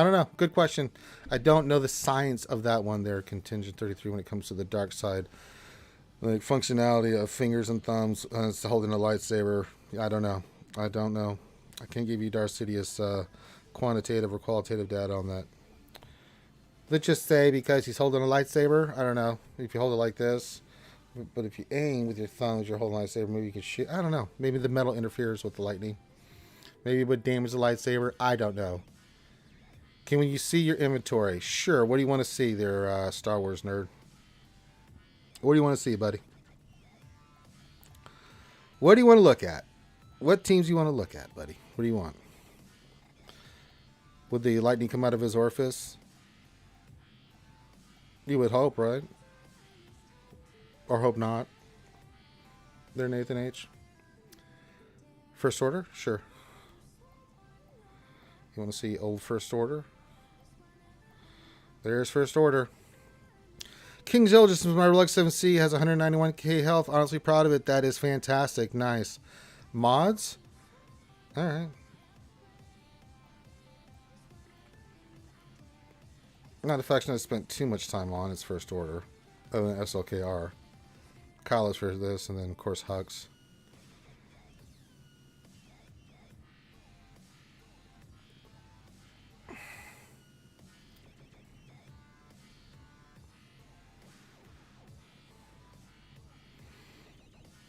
don't know. Good question. I don't know the science of that one there, Contingent 33, when it comes to the dark side. Like functionality of fingers and thumbs holding a lightsaber. I don't know. I can't give you Darth Sidious quantitative or qualitative data on that. Let's just say because he's holding a lightsaber, I don't know. If you hold it like this, but if you aim with your thumbs, you're holding a lightsaber, maybe you can shoot. I don't know. Maybe the metal interferes with the lightning. Maybe it would damage the lightsaber. I don't know. Can you see your inventory? Sure. What do you want to see there, Star Wars Nerd? What do you want to see, buddy? What do you want to look at? What teams do you want to look at, buddy? What do you want? Would the lightning come out of his orifice? You would hope, right? Or hope not. There, Nathan H. First Order? Sure. You want to see old First Order? There's First Order. King Jill, just my Relux 7C has 191k health. Honestly proud of it. That is fantastic. Nice. Mods? Alright. Not a faction I spent too much time on. It's First Order. Oh, and SLKR. Kyle is for this, and then, of course, Hux.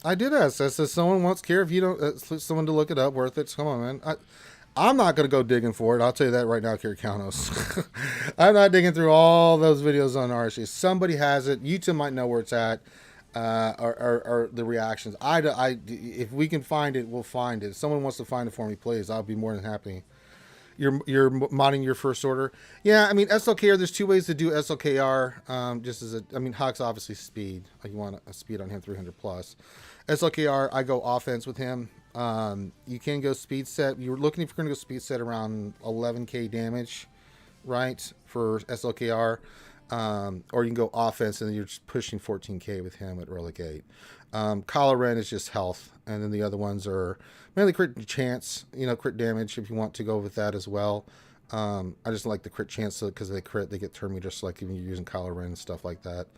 I did ask. I said, someone wants care if you don't, someone to look it up, worth it. Come on, man. I'm not going to go digging for it. I'll tell you that right now, Kirikanos. I'm not digging through all those videos on RC. Somebody has it. YouTube might know where it's at, or the reactions. If we can find it, we'll find it. If someone wants to find it for me, please. I'll be more than happy. You're modding your First Order. Yeah, I mean, SLKR, there's two ways to do SLKR. Just as Hawk's obviously speed. You want a speed on him 300 plus. SLKR, I go offense with him. You can go speed set. You're looking if you're going to go speed set around 11k damage, right, for SLKR. Or you can go offense and then you're just pushing 14k with him at Relegate. Kylo Ren is just health, and then the other ones are mainly crit chance, crit damage if you want to go with that as well. I just like the crit chance because they get turn just like even you're using Kylo Ren and stuff like that.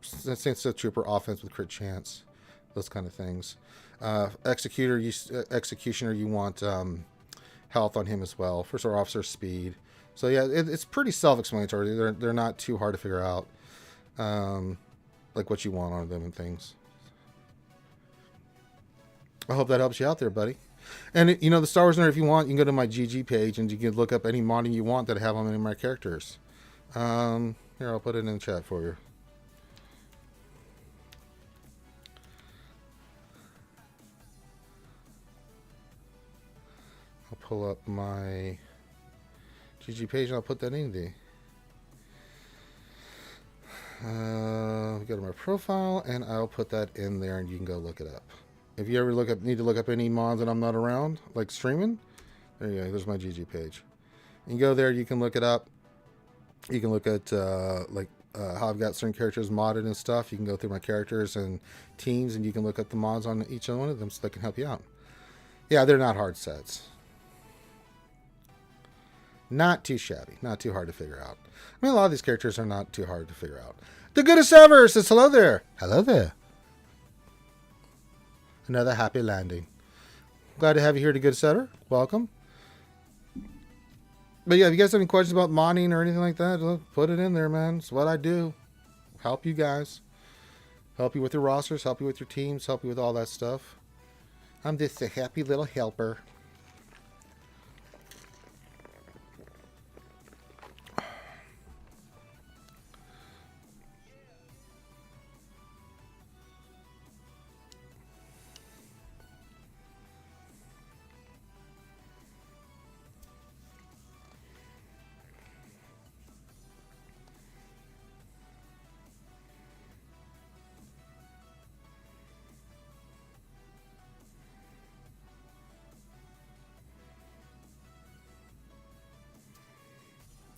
Sensei Trooper offense with crit chance, those kind of things. Executioner, you want health on him as well. First Order Officer speed. So yeah, it's pretty self-explanatory. They're not too hard to figure out, like what you want on them and things. I hope that helps you out there, buddy. And the Star Wars Nerd, if you want, you can go to my GG page and you can look up any modding you want that I have on any of my characters. Here, I'll put it in the chat for you. I'll pull up my GG page and I'll put that in there. Go to my profile and I'll put that in there and you can go look it up. If you ever need to look up any mods and I'm not around, like streaming, there you go. There's my GG page. You can go there. You can look it up. You can look at how I've got certain characters modded and stuff. You can go through my characters and teams, and you can look at the mods on each one of them so they can help you out. Yeah, they're not hard sets. Not too shabby. Not too hard to figure out. I mean, a lot of these characters are not too hard to figure out. The goodest ever says hello there. Hello there. Another happy landing. Glad to have you here, the goodest ever. Welcome. But yeah, if you guys have any questions about modding or anything like that, put it in there, man. It's what I do. Help you guys. Help you with your rosters, help you with your teams, help you with all that stuff. I'm just a happy little helper.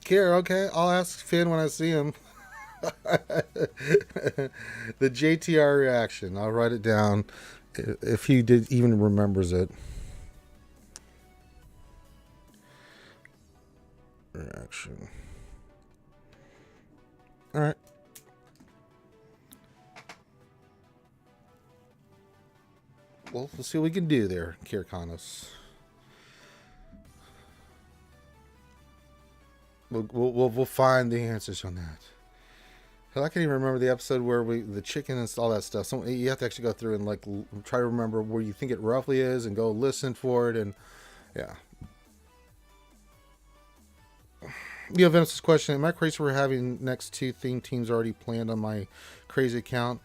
Here, okay, I'll ask Finn when I see him. The JTR reaction. I'll write it down if he even remembers it. Reaction. All right. Well, let's see what we can do there, Kirkanos. We'll find the answers on that. Hell, I can't even remember the episode where the chicken and all that stuff. So you have to actually go through and like try to remember where you think it roughly is, and go listen for it, and yeah. You have Venice's question: am I crazy for having next 2 theme teams already planned on my crazy account?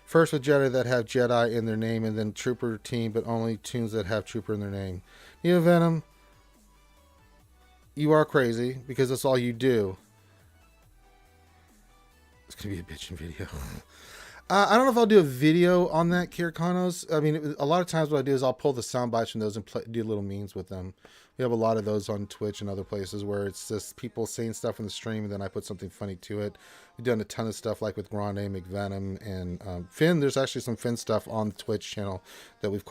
First with Jedi that have Jedi in their name, and then Trooper team, but only tunes that have Trooper in their name. You Venom. You are crazy because that's all you do. It's going to be a bitching video. I don't know if I'll do a video on that, Kirkanos. I mean, a lot of times what I do is I'll pull the sound bites from those and do little memes with them. We have a lot of those on Twitch and other places where it's just people saying stuff in the stream and then I put something funny to it. We've done a ton of stuff like with Grande, McVenom, and Finn. There's actually some Finn stuff on the Twitch channel that we've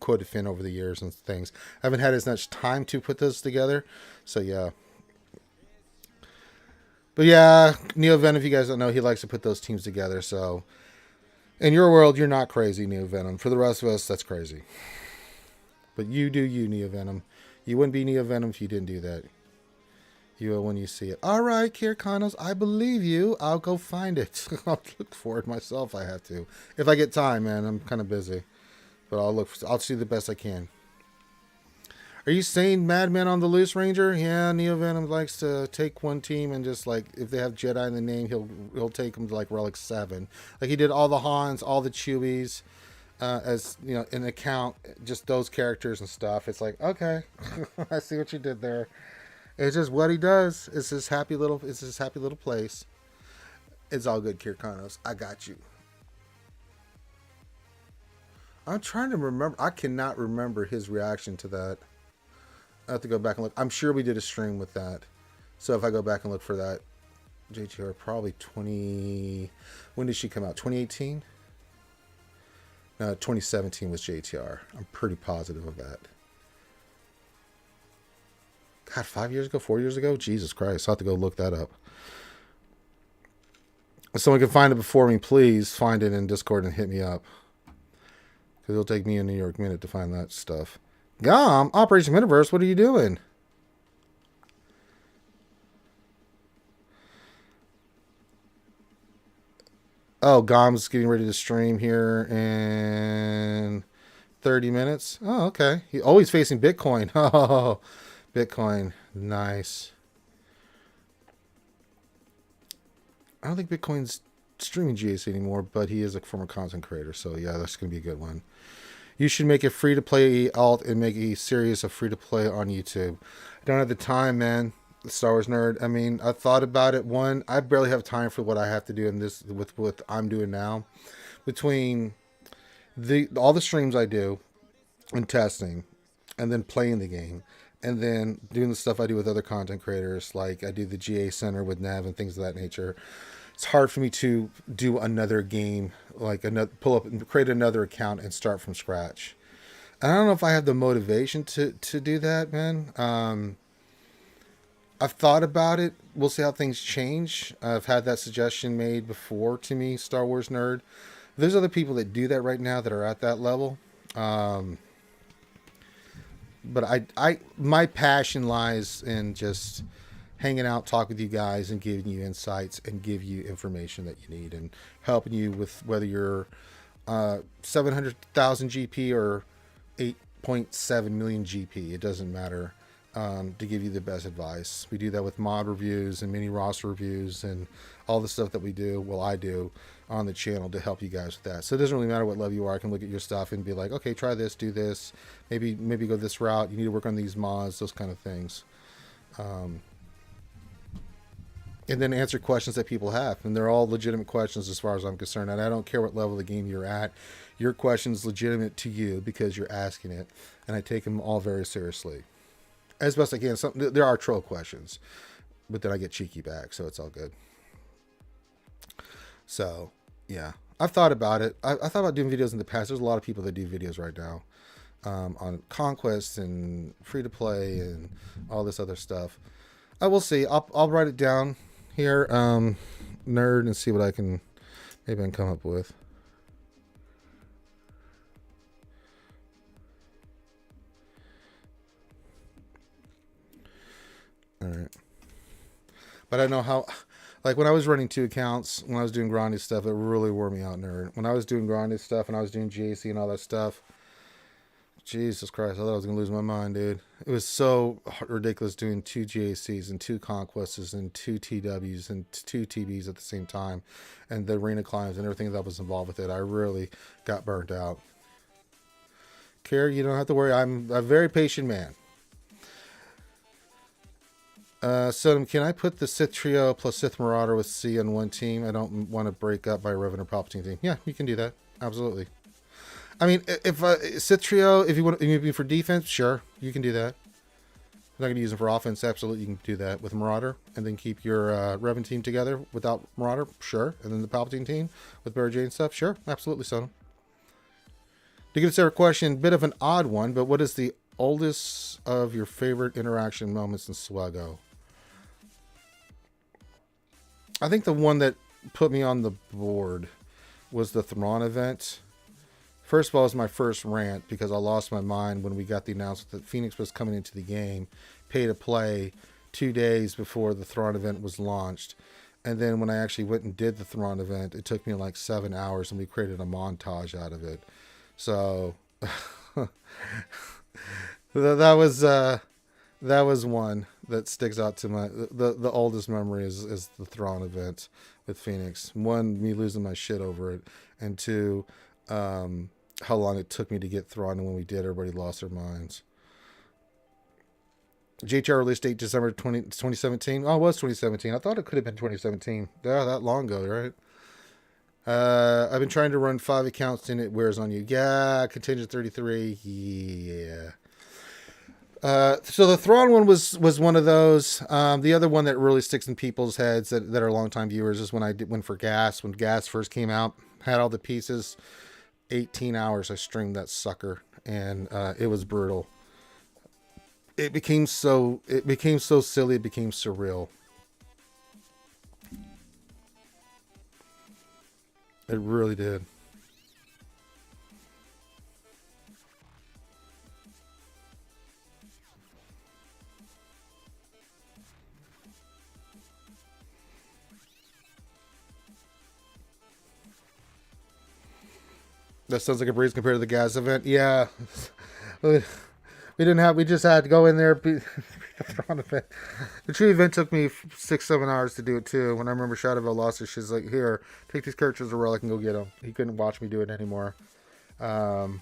quoted Finn over the years and things. I haven't had as much time to put those together, so yeah. But yeah, Neo Venom, if you guys don't know, he likes to put those teams together. So in your world, you're not crazy, Neo Venom. For the rest of us, that's crazy. But you do you, Neo Venom. You wouldn't be Neo Venom if you didn't do that. You will when you see it. All right, Kirkanos, I believe you. I'll go find it. I'll look for it myself. I have to, if I get time, man. I'm kind of busy. But I'll see the best I can. Are you saying Madman on the Loose, Ranger? Yeah, Neo Venom likes to take one team and just like if they have Jedi in the name, he'll take them to like Relic 7. Like he did all the Hans, all the Chewies, as you know, an account, just those characters and stuff. It's like, okay, I see what you did there. It's just what he does. It's his happy little place. It's all good, Kirkanos. I got you. I'm trying to remember. I cannot remember his reaction to that. I have to go back and look. I'm sure we did a stream with that. So if I go back and look for that, JTR probably 20. When did she come out? 2018? No, 2017 was JTR. I'm pretty positive of that. God, 5 years ago, 4 years ago? Jesus Christ. I'll have to go look that up. If someone can find it before me, please find it in Discord and hit me up. Because it'll take me a New York minute to find that stuff. Gom, Operation Metaverse, what are you doing? Oh, Gom's getting ready to stream here in 30 minutes. Oh, okay. He's always facing Bitcoin. Oh, Bitcoin. Nice. I don't think Bitcoin's streaming GAC anymore, but he is a former content creator. So, yeah, that's going to be a good one. You should make it free-to-play alt and make a series of free-to-play on YouTube. I don't have the time, man. The Star Wars nerd. I mean, I thought about it. One, I barely have time for what I have to do in this with what I'm doing now. Between all the streams I do and testing, and then playing the game, and then doing the stuff I do with other content creators, like I do the GA Center with Nev and things of that nature. It's hard for me to do another game, like pull up and create another account and start from scratch. And I don't know if I have the motivation to do that, man. I've thought about it. We'll see how things change. I've had that suggestion made before to me, Star Wars nerd. There's other people that do that right now that are at that level. But my passion lies in just hanging out, talk with you guys, and giving you insights and give you information that you need, and helping you with whether you're 700,000 GP or 8.7 million GP. It doesn't matter. To give you the best advice. We do that with mod reviews and mini roster reviews and all the stuff that we do. Well, I do on the channel to help you guys with that. So it doesn't really matter what level you are. I can look at your stuff and be like, okay, try this, do this, maybe go this route. You need to work on these mods, those kind of things. And then answer questions that people have. And they're all legitimate questions as far as I'm concerned. And I don't care what level of the game you're at. Your question is legitimate to you because you're asking it. And I take them all very seriously. As best I can. There are troll questions, but then I get cheeky back, so it's all good. So, yeah. I've thought about it. I thought about doing videos in the past. There's a lot of people that do videos right now on Conquest and free-to-play and all this other stuff. I will see. I'll write it down here, nerd, and see what I can come up with. All right. But I know how, like when I was running 2 accounts, when I was doing grindy stuff, it really wore me out, nerd. When I was doing grindy stuff and I was doing GAC and all that stuff, Jesus Christ, I thought I was going to lose my mind, dude. It was so ridiculous doing 2 GACs and 2 Conquests and 2 TWs and 2 TBs at the same time. And the arena climbs and everything that was involved with it. I really got burnt out. Care, you don't have to worry. I'm a very patient man. So can I put the Sith Trio plus Sith Marauder with C on one team? I don't want to break up my Revenant Palpatine team. Yeah, you can do that. Absolutely. I mean, if Sith Trio, if you want to for defense, sure, you can do that. I'm not going to use them for offense. Absolutely, you can do that with Marauder, and then keep your Revan team together without Marauder. Sure, and then the Palpatine team with Mary Jane stuff. Sure, absolutely, son. To get a separate question, bit of an odd one, but what is the oldest of your favorite interaction moments in SWGOH? I think the one that put me on the board was the Thrawn event. First of all, it was my first rant because I lost my mind when we got the announcement that Phoenix was coming into the game, pay to play, 2 days before the Thrawn event was launched. And then when I actually went and did the Thrawn event, it took me like 7 hours and we created a montage out of it. So that was one that sticks out to my the oldest memory is the Thrawn event with Phoenix. One, me losing my shit over it, and two, how long it took me to get Thrawn, and when we did, everybody lost their minds. JTR release date December 2017. Oh, it was 2017. I thought it could have been 2017. Yeah, that long ago, right? I've been trying to run 5 accounts and it wears on you. Yeah, contingent 33. Yeah. So the Thrawn one was one of those. The other one that really sticks in people's heads that are longtime viewers is when I went for Gas. When Gas first came out, had all the pieces. 18 hours I streamed that sucker, and it was brutal. It became so silly. It became surreal. It really did. That sounds like a breeze compared to the Gas event. Yeah. We just had to go in there. The true event took me 6-7 hours to do it too. When I remember Shadowville lost it, she's like, here, take these characters to roll, I can go get them. He couldn't watch me do it anymore. And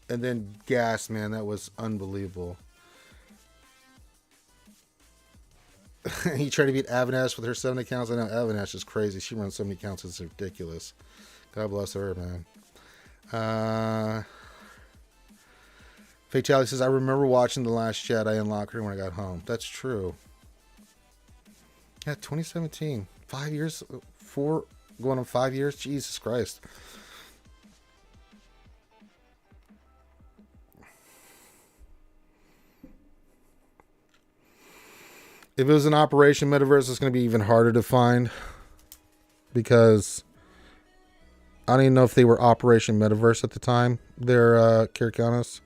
then Gas, man, that was unbelievable. He tried to beat Avinash with her 7 accounts. I know Avinash is crazy. She runs so many accounts, it's ridiculous. God bless her, man. Fatality says, I remember watching The Last Jedi in locker room when I got home. That's true. Yeah, 2017. 5 years? Going on 5 years? Jesus Christ. If it was an Operation Metaverse, it's going to be even harder to find. Because I don't even know if they were Operation Metaverse at the time. They're Kirikanos.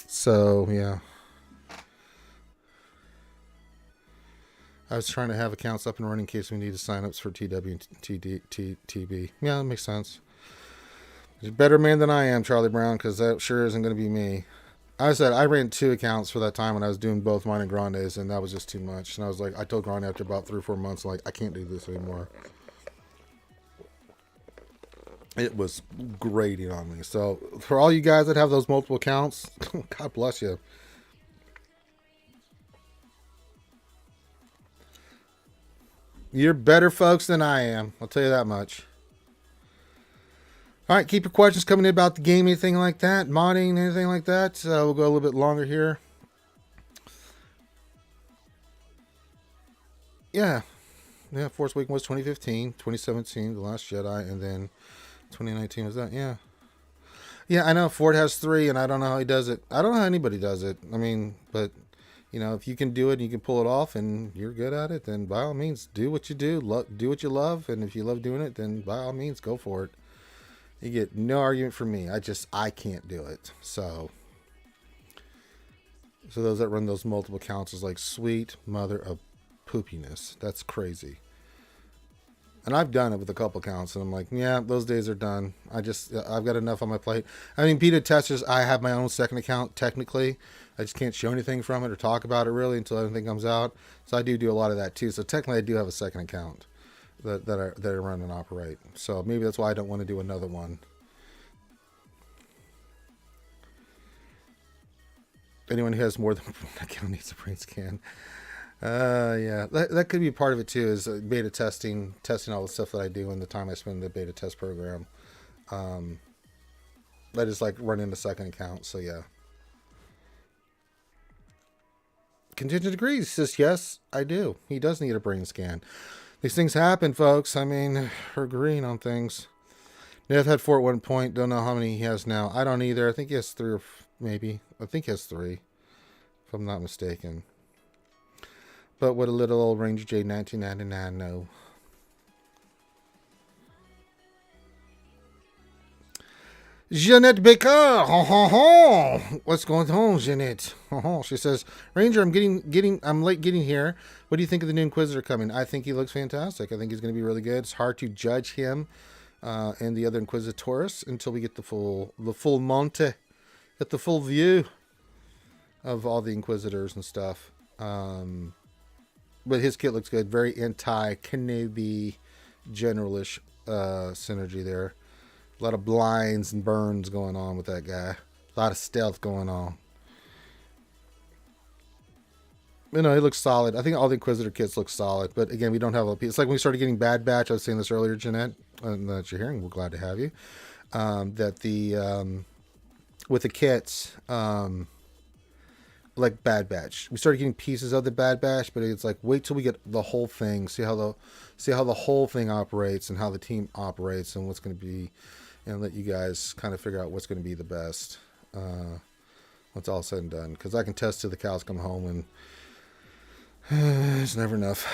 So, yeah. I was trying to have accounts up and running in case we need to sign ups for TW and TB. Yeah, that makes sense. He's a better man than I am, Charlie Brown, because that sure isn't going to be me. I said I ran 2 accounts for that time when I was doing both mine and Grande's, and that was just too much. And I was like, I told Grande after about 3 or 4 months, like, I can't do this anymore. It was grating on me. So for all you guys that have those multiple accounts, God bless you. You're better folks than I am. I'll tell you that much. All right, keep your questions coming in about the game, anything like that, modding, anything like that. We'll go a little bit longer here. Yeah, Force Awakens was 2015, 2017, The Last Jedi, and then 2019 was that. Yeah, I know Ford has 3, and I don't know how he does it. I don't know how anybody does it. I mean, but you know, if you can do it and you can pull it off and you're good at it, then by all means, do what you do. Do what you love, and if you love doing it, then by all means, go for it. You get no argument from me. I can't do it. So those that run those multiple accounts is like, sweet mother of poopiness. That's crazy. And I've done it with a couple accounts, and I'm like, yeah, those days are done. I've got enough on my plate. I mean, beta testers, I have my own second account, technically. I just can't show anything from it or talk about it really until everything comes out. So I do a lot of that too. So technically I do have a second account that I run and operate. So maybe that's why I don't want to do another one. Anyone who has more than one account needs a brain scan. Yeah, that could be part of it too, is beta testing all the stuff that I do and the time I spend in the beta test program. I just like running a second account. So yeah. Contingent agrees. Says, yes, I do. He does need a brain scan. These things happen, folks. I mean, we're agreeing on things. Nev had 4 at one point. Don't know how many he has now. I don't either. I think he has 3 or maybe. I think he has 3, if I'm not mistaken. But what a little old Ranger J 1999 know. Jeanette Baker, what's going on, Jeanette? She says, Ranger, I'm late getting here. What do you think of the new Inquisitor coming? I think he looks fantastic. I think he's going to be really good. It's hard to judge him and the other Inquisitors until we get the full Monte, get the full view of all the Inquisitors and stuff. But his kit looks good. Very anti-Kenobi generalish synergy there. A lot of blinds and burns going on with that guy. A lot of stealth going on. You know, he looks solid. I think all the Inquisitor kits look solid. But again, we don't have a... It's like when we started getting Bad Batch. I was saying this earlier, Jeanette. And that you're hearing. We're glad to have you. That the... with the kits... like Bad Batch. We started getting pieces of the Bad Batch. But it's like, wait till we get the whole thing. See how the whole thing operates. And how the team operates. And what's going to be... And let you guys kind of figure out what's going to be the best when it's all said and done. Because I can test till the cows come home, and it's never enough.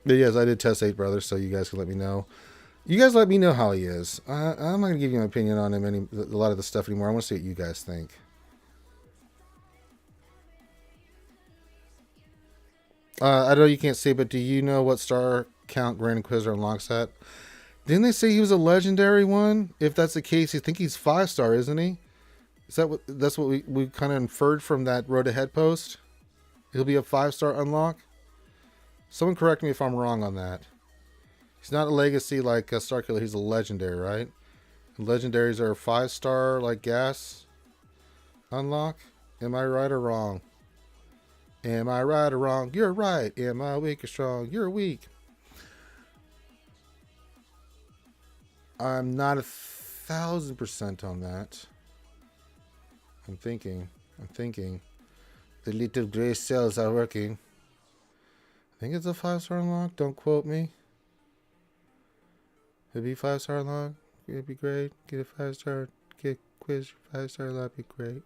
But yes, I did test 8 Brothers, so you guys can let me know. You guys let me know how he is. I'm not going to give you my opinion on him a lot of the stuff anymore. I want to see what you guys think. I know you can't see, but do you know what star count Grand Inquisitor unlocks at? Didn't they say he was a legendary one? If that's the case, I think he's 5-star, isn't he? Is that that's what we kind of inferred from that Road Ahead post? He'll be a 5-star unlock? Someone correct me if I'm wrong on that. He's not a legacy like Starkiller, he's a legendary, right? And legendaries are a 5-star like gas unlock? Am I right or wrong? Am I right or wrong? You're right. Am I weak or strong? You're weak. I'm not 1,000% on that. I'm thinking. The little gray cells are working. I think it's a 5-star unlock. Don't quote me. It'd be 5-star unlock. It'd be great. Get a 5-star. Get quiz 5-star. That'd be great.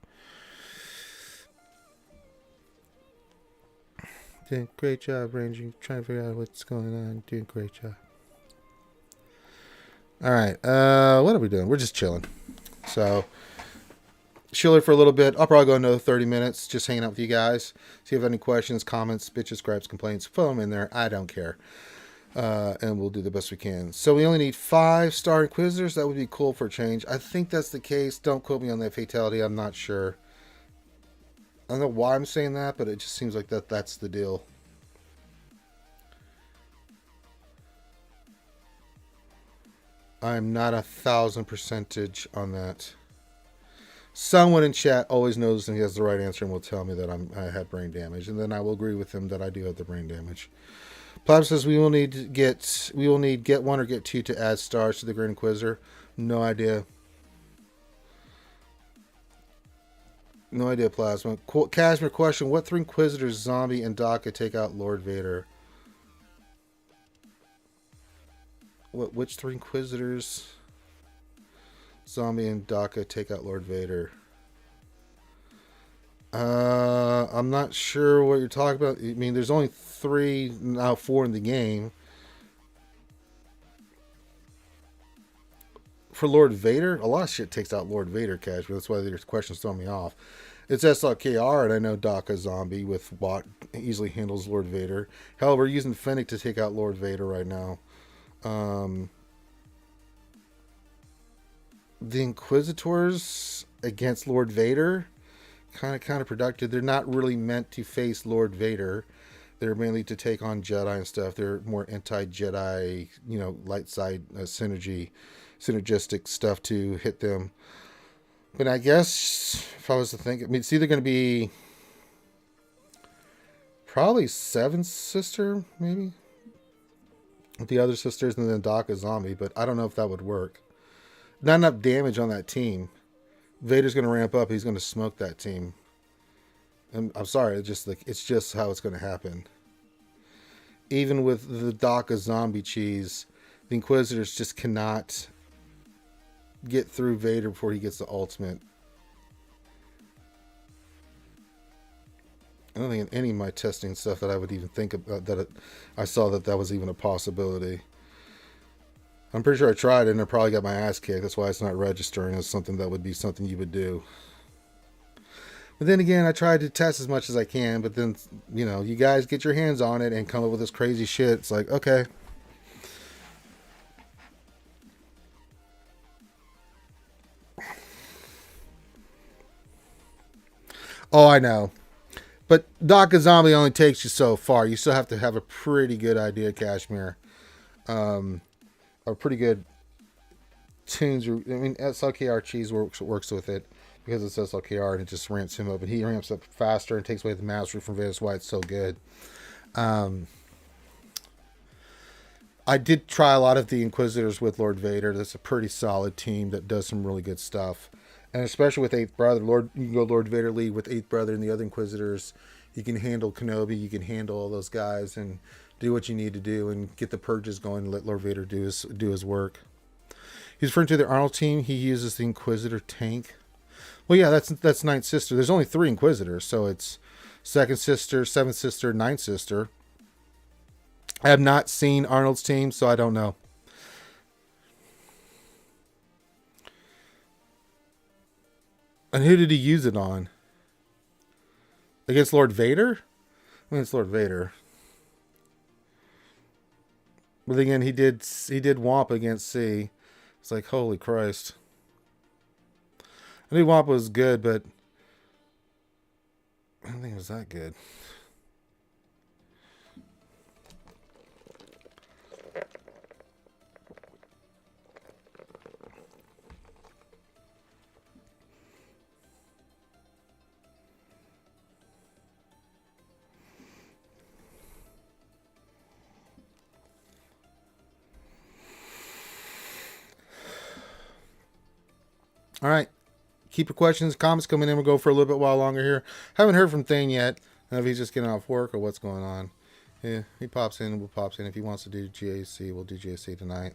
Doing a great job, ranging. Trying to figure out what's going on. Doing a great job. All right. What are we doing? We're just chilling. So, chilling for a little bit. I'll probably go another 30 minutes just hanging out with you guys. See if you have any questions, comments, bitches, gripes, complaints. Throw them in there. I don't care. And we'll do the best we can. So we only need 5-star Inquisitors. That would be cool for a change. I think that's the case. Don't quote me on that fatality. I'm not sure. I don't know why I'm saying that, but it just seems like that's the deal. I'm not 1,000% on that. Someone in chat always knows and he has the right answer and will tell me that I have brain damage, and then I will agree with him that I do have the brain damage. Plab says we will need get one or get two to add stars to the Grand Inquisitor. No idea. No idea, Plasma. Cashmere question: what 3 Inquisitors, Zombie and Doja, take out Lord Vader? Which 3 Inquisitors, Zombie and Doja, take out Lord Vader? I'm not sure what you're talking about. I mean, there's only 3, now 4 in the game. For Lord Vader, a lot of shit takes out Lord Vader, Cashmere. That's why your questions throw me off. It's SLKR, and I know Doja Zombie with Watt easily handles Lord Vader. Hell, we're using Fennec to take out Lord Vader right now. The Inquisitors against Lord Vader, kind of counterproductive. They're not really meant to face Lord Vader. They're mainly to take on Jedi and stuff. They're more anti-Jedi, light side synergistic stuff to hit them. But I guess if I was to think, it's either going to be probably Seventh Sister, maybe, with the other sisters, and then Doja Zombie. But I don't know if that would work. Not enough damage on that team. Vader's going to ramp up. He's going to smoke that team. And I'm sorry, it's just how it's going to happen. Even with the Doja Zombie cheese, the Inquisitors just cannot get through Vader before he gets the ultimate. I don't think in any of my testing stuff that I would even think about I saw that was even a possibility. I'm pretty sure I tried it and I probably got my ass kicked. That's why it's not registering as something that would be something you would do. But then again, I tried to test as much as I can, but then, you guys get your hands on it and come up with this crazy shit. It's like, okay. Oh, I know. But Doja Zombie only takes you so far. You still have to have a pretty good idea, Cashmere. Or pretty good tunes. SLKR cheese works with it because it's SLKR and it just ramps him up. And he ramps up faster and takes away the mastery from Vader. That's why it's so good. I did try a lot of the Inquisitors with Lord Vader. That's a pretty solid team that does some really good stuff. And especially with 8th Brother, you can go Lord Vader lead with 8th Brother and the other Inquisitors. You can handle Kenobi. You can handle all those guys and do what you need to do and get the purges going and let Lord Vader do his work. He's referring to the Arnold team. He uses the Inquisitor tank. Well, yeah, that's Ninth Sister. There's only 3 Inquisitors, so it's Second Sister, Seventh Sister, Ninth Sister. I have not seen Arnold's team, so I don't know. And who did he use it on? Against Lord Vader? I mean, it's Lord Vader. But again, he did Womp against C. It's like, holy Christ. I knew Womp was good, but I don't think it was that good. All right. Keep your questions, comments coming in. We'll go for a little bit while longer here. Haven't heard from Thane yet. I don't know if he's just getting off work or what's going on. Yeah, he pops in. We'll pops in. If he wants to do GAC, we'll do GAC tonight.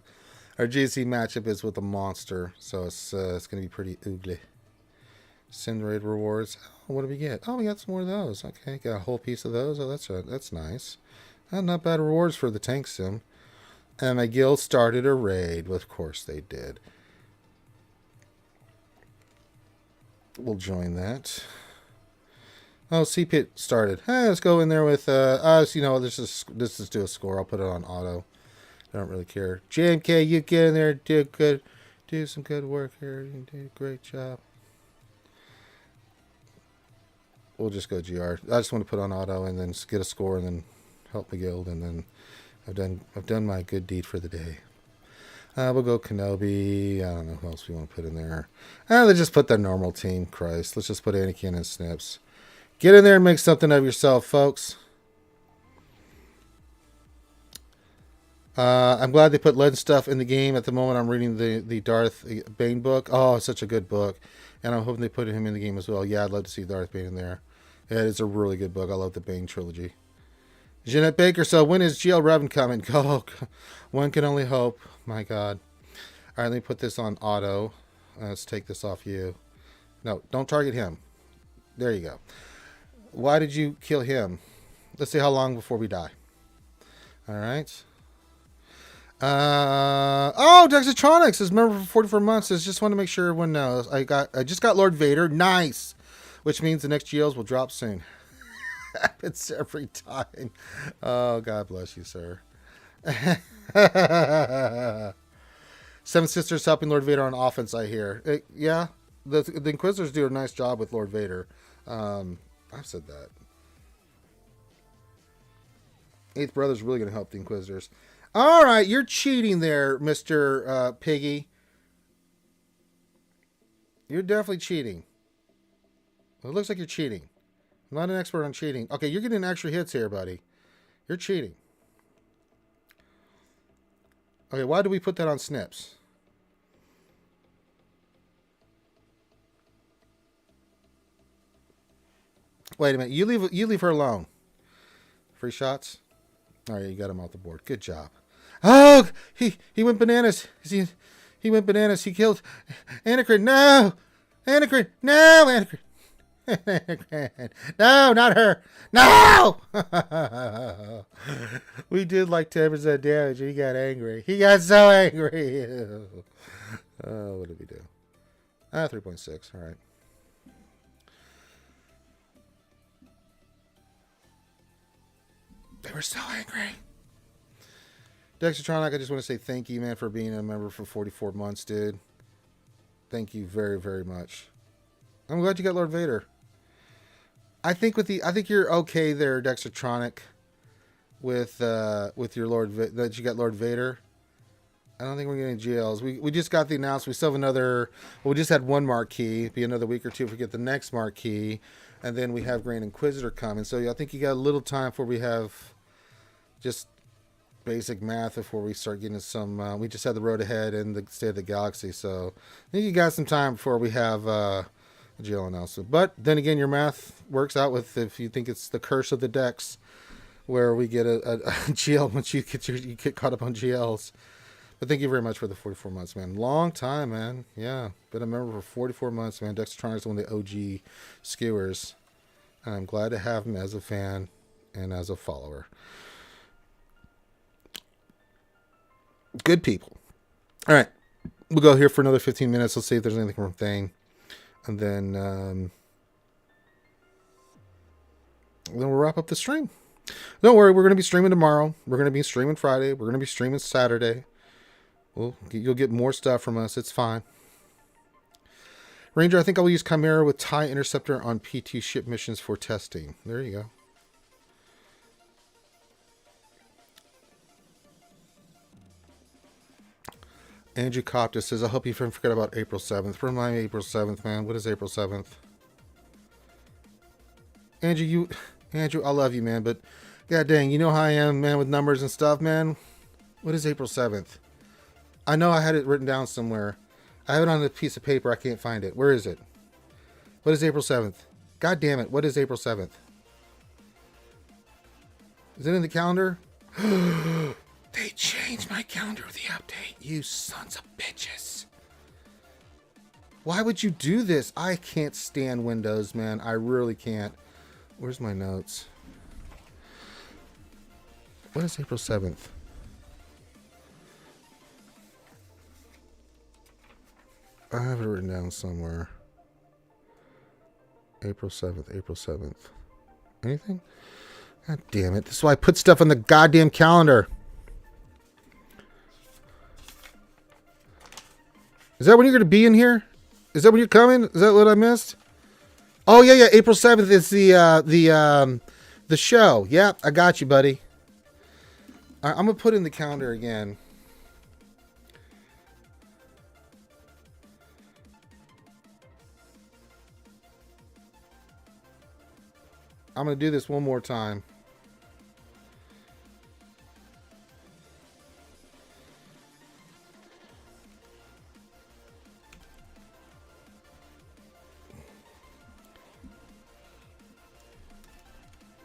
Our GAC matchup is with a monster, so it's going to be pretty ugly. Send raid rewards. Oh, what do we get? Oh, we got some more of those. Okay, got a whole piece of those. Oh, that's nice. Not bad rewards for the tank sim. And my guild started a raid. Well, of course they did. We'll join that. Oh, CPIT started. Hey, let's go in there with us. You know, let's just do a score. I'll put it on auto. I don't really care. JMK, you get in there, do good, do some good work here. You did a great job. We'll just go GR. I just want to put on auto and then get a score and then help the guild, and then I've done my good deed for the day. We'll go Kenobi. I don't know who else we want to put in there. Let's just put the normal team. Christ, let's just put Anakin and Snips. Get in there and make something of yourself, folks. I'm glad they put lead stuff in the game. At the moment, I'm reading the Darth Bane book. Oh, it's such a good book. And I'm hoping they put him in the game as well. Yeah, I'd love to see Darth Bane in there. Yeah, it's a really good book. I love the Bane trilogy. Jeanette Baker, so when is GL Revan coming? Oh, one can only hope. My God. All right, let me put this on auto. Let's take this off you. No, don't target him. There you go. Why did you kill him? Let's see how long before we die. All right. Oh, Dexatronics is member for 44 months. I just want to make sure everyone knows. I just got Lord Vader. Nice. Which means the next GLs will drop soon. Happens every time. Oh, God bless you, sir. Seven Sisters helping Lord Vader on offense, I hear. Yeah, the Inquisitors do a nice job with Lord Vader. I've said that. Eighth Brother's really going to help the Inquisitors. All right, you're cheating there, Mr. Piggy. You're definitely cheating. Well, it looks like you're cheating. I'm not an expert on cheating. Okay, you're getting extra hits here, buddy. You're cheating. Okay, why do we put that on Snips? Wait a minute. You leave her alone. Free shots? All right, you got him off the board. Good job. Oh, he went bananas. He went bananas. He killed Anacrin. No! Anacrin. No, Anacrin. No, not her. No! We did like 10% damage and he got angry. He got so angry. Oh, what did we do? 3.6. All right. They were so angry. Dexatronic, I just want to say thank you, man, for being a member for 44 months, dude. Thank you very, very much. I'm glad you got Lord Vader. I think you're okay there, Dexatronic, with your that you got Lord Vader. I don't think we're getting GLs. We just got the announcement. We still have another. Well, we just had one marquee. It'll be another week or two if we get the next marquee, and then we have Grand Inquisitor coming. So I think you got a little time before we have just basic math before we start getting some. We just had the road ahead and the State of the Galaxy, so I think you got some time before we have a GL announcement. But then again, your math works out with if you think it's the curse of the decks, where we get a GL once you get caught up on GLs. But thank you very much for the 44 months, man. Long time, man. Yeah, been a member for 44 months, man. Dexatronic is one of the OG skewers. And I'm glad to have him as a fan and as a follower. Good people. All right. We'll go here for another 15 minutes. Let's see if there's anything from Thane. And then we'll wrap up the stream. Don't worry. We're going to be streaming tomorrow. We're going to be streaming Friday. We're going to be streaming Saturday. Well, you'll get more stuff from us. It's fine. Ranger, I think I'll use Chimera with TIE Interceptor on PT ship missions for testing. There you go. Andrew Coptus says, I hope you didn't forget about April 7th. Remind me April 7th, man. What is April 7th? Andrew, I love you, man, but god dang, you know how I am, man, with numbers and stuff, man. What is April 7th? I know I had it written down somewhere. I have it on a piece of paper. I can't find it. Where is it? What is April 7th? God damn it. What is April 7th? Is it in the calendar? They changed my calendar with the update. You sons of bitches. Why would you do this? I can't stand Windows, man. I really can't. Where's my notes? What is April 7th? I have it written down somewhere. April 7th, April 7th. Anything? God damn it. This is why I put stuff on the goddamn calendar. Is that when you're going to be in here? Is that when you're coming? Is that what I missed? Oh, yeah. April 7th is the show. Yeah, I got you, buddy. I'm going to put in the calendar again. I'm going to do this one more time.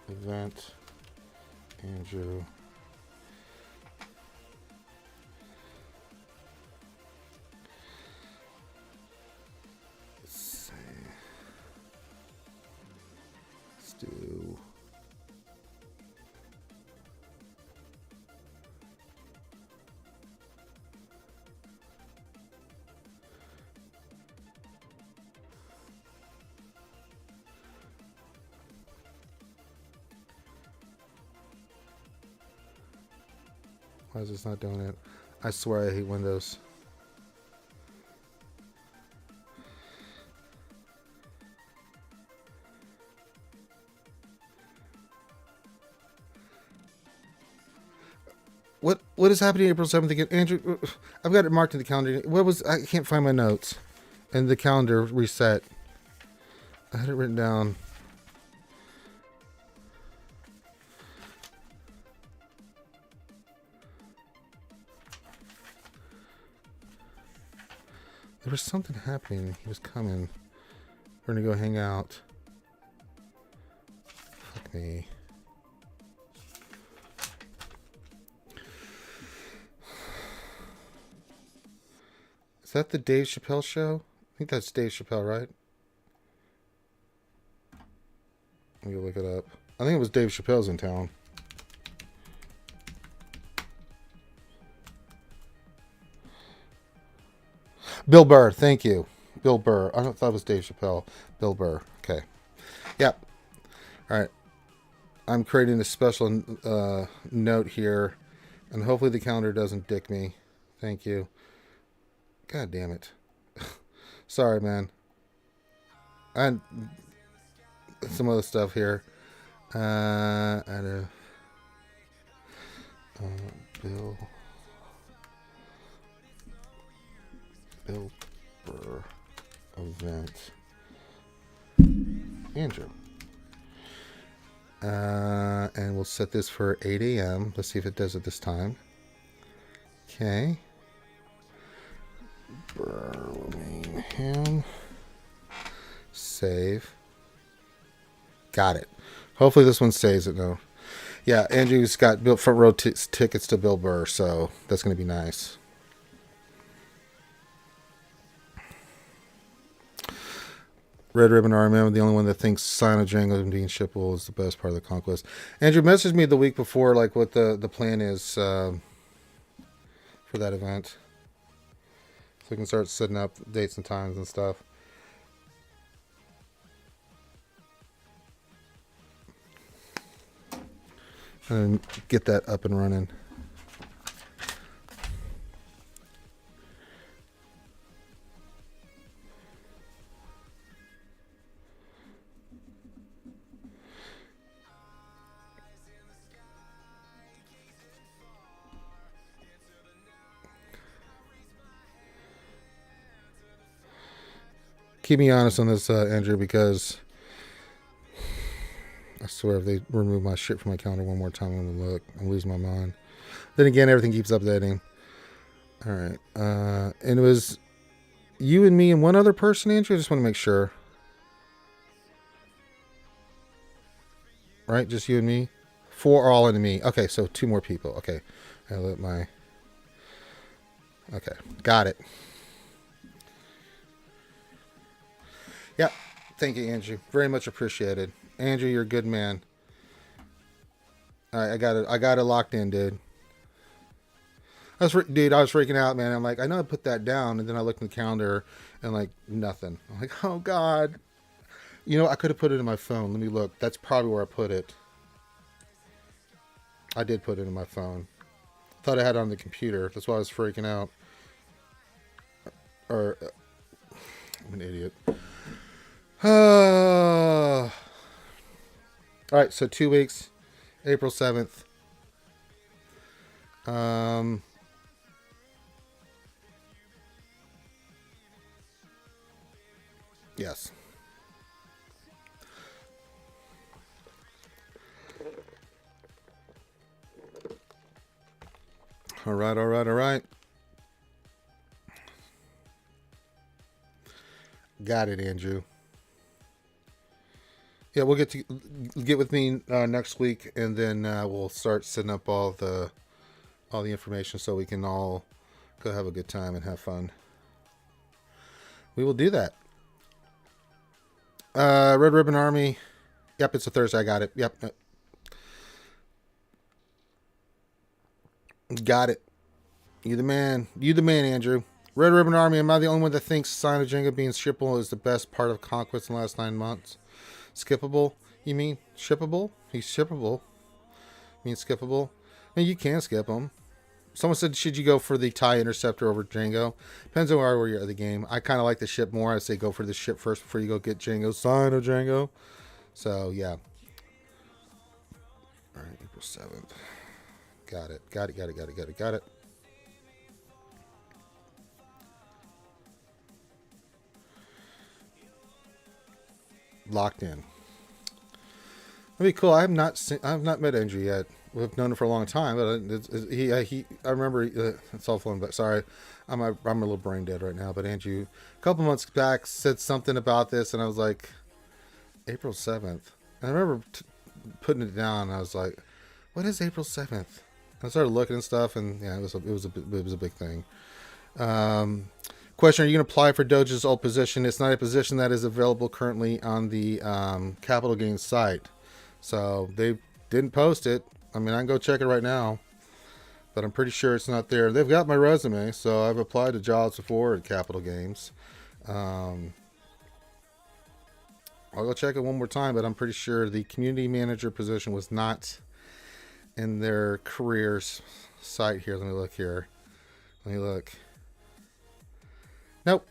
Event, Andrew. Let's see. Let's do. Why is this not doing it? I swear I hate Windows. What is happening April 7th again? Andrew, I've got it marked in the calendar. I can't find my notes. And the calendar reset. I had it written down. There was something happening. He was coming. We're gonna go hang out. Fuck me. Is that the Dave Chappelle show? I think that's Dave Chappelle, right? Let me look it up. I think it was Dave Chappelle's in town. Bill Burr, thank you. Bill Burr. I thought it was Dave Chappelle. Bill Burr. Okay. Yep. All right. I'm creating a special note here, and hopefully the calendar doesn't dick me. Thank you. God damn it. Sorry, man. And some other stuff here. Bill Burr event. Andrew. And we'll set this for 8 a.m. Let's see if it does it this time. Okay. Birmingham. Save. Got it. Hopefully this one saves it now. Yeah, Andrew's got front row tickets to Bill Burr, so that's going to be nice. Red Ribbon RMM, the only one that thinks Sign of Django and being shippable is the best part of the conquest. Andrew messaged me the week before, like what the plan is for that event, so we can start setting up dates and times and stuff. And get that up and running. Keep me honest on this, Andrew, because I swear if they remove my shit from my calendar one more time, I'm going to lose my mind. Then again, everything keeps updating. All right. And it was You and me and one other person, Andrew? I just want to make sure. Right? Just you and me? 4 are all into me. Okay, so 2 more people. Okay. I let my... Okay. Got it. Yep. Thank you, Andrew. Very much appreciated. Andrew, you're a good man. All right, I got it locked in, dude. I was freaking out, man. I'm like, I know I put that down, and then I looked in the calendar, and like nothing. I'm like, oh god. You know, I could have put it in my phone. Let me look. That's probably where I put it. I did put it in my phone. Thought I had it on the computer. That's why I was freaking out. Or, I'm an idiot. All right, so 2 weeks, April 7th. Yes. All right. Got it, Andrew. Yeah, we'll get with me next week, and then we'll start setting up all the information so we can all go have a good time and have fun. We will do that. Red Ribbon Army. Yep, it's a Thursday. I got it. Yep. Got it. You the man, Andrew. Red Ribbon Army. Am I the only one that thinks Sign of Jenga being shippable is the best part of Conquest in the last 9 months? Skippable? You mean shippable? He's shippable. You mean skippable? I mean, you can skip them. Someone said, should you go for the TIE Interceptor over Django? Depends on where you're at the game. I kind of like the ship more. I say go for the ship first before you go get Django. Sign of Django. So, yeah. All right, April 7th. Got it. Locked in. That'd be cool. I have not met Andrew yet. We've known him for a long time, but I remember it's all fun. But sorry, I'm a little brain dead right now. But Andrew, a couple months back, said something about this, and I was like, April 7th. And I remember putting it down. And I was like, what is April 7th? I started looking and stuff, and yeah, it was a big thing. Question: are you going to apply for Doja's old position? It's not a position that is available currently on the Capital Gains site, so they didn't post it. I mean, I can go check it right now, but I'm pretty sure it's not there. They've got my resume, so I've applied to jobs before at Capital Games. I'll go check it one more time, but I'm pretty sure the community manager position was not in their careers site here. Let me look here. Nope.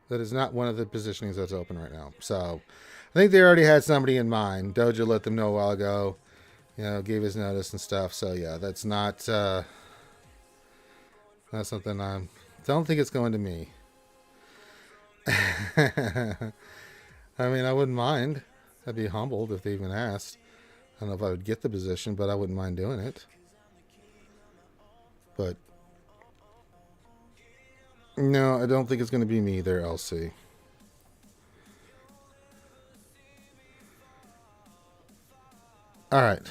That is not one of the positionings that's open right now. So I think they already had somebody in mind. Doja let them know a while ago, gave his notice and stuff. So yeah, that's not something don't think it's going to me. I mean, I wouldn't mind. I'd be humbled if they even asked. I don't know if I would get the position, but I wouldn't mind doing it. But no, I don't think it's going to be me there, LC. All right.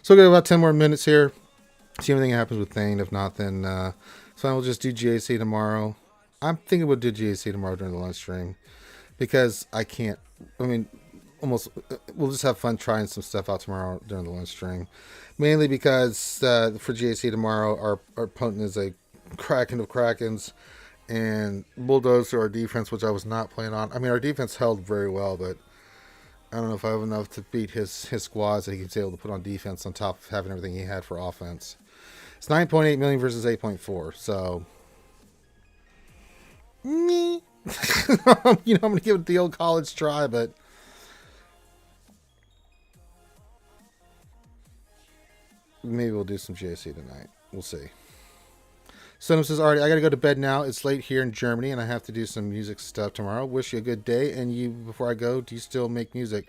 So we've got about 10 more minutes here. See if anything happens with Thane. If not, then so we'll just do GAC tomorrow. I'm thinking we'll do GAC tomorrow during the lunch stream because I can't. I mean, we'll just have fun trying some stuff out tomorrow during the lunch stream. Mainly because for GAC tomorrow, our opponent is a Kraken of Krakens and bulldozer our defense, which I was not planning on. I mean, our defense held very well, but I don't know if I have enough to beat his squads that he's able to put on defense on top of having everything he had for offense. It's 9.8 million versus 8.4, so me. I'm going to give it the old college try, but maybe we'll do some GAC tonight. We'll see. Sonam says, alright, I gotta go to bed now. It's late here in Germany and I have to do some music stuff tomorrow. Wish you a good day. And you, before I go, do you still make music?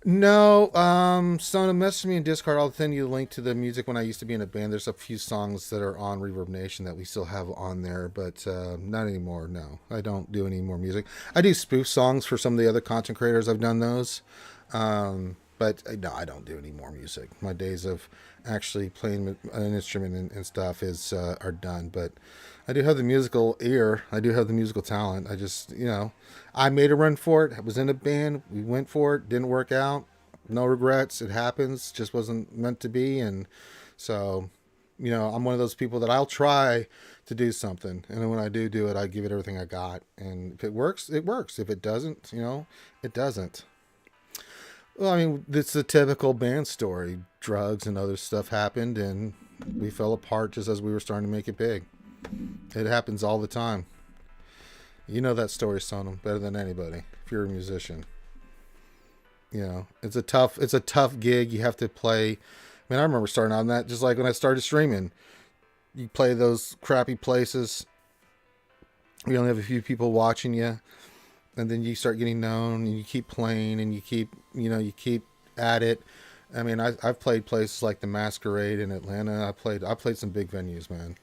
No, Sonam, message me in Discord. I'll send you the link to the music when I used to be in a band. There's a few songs that are on Reverb Nation that we still have on there, but not anymore. No, I don't do any more music. I do spoof songs for some of the other content creators. I've done those. But no, I don't do any more music. My days of actually playing an instrument and stuff are done. But I do have the musical ear. I do have the musical talent. I just, I made a run for it. I was in a band. We went for it. Didn't work out. No regrets. It happens. Just wasn't meant to be. And so, I'm one of those people that I'll try to do something. And then when I do it, I give it everything I got. And if it works, it works. If it doesn't, it doesn't. Well, I mean, it's the typical band story. Drugs and other stuff happened, and we fell apart just as we were starting to make it big. It happens all the time. You know that story, Sonam, better than anybody. If you're a musician, it's a tough gig. You have to play. I mean, I remember starting on that. Just like when I started streaming, you play those crappy places. You only have a few people watching you. And then you start getting known, and you keep playing, and you keep at it. I mean, I've played places like the Masquerade in Atlanta. I played some big venues, man.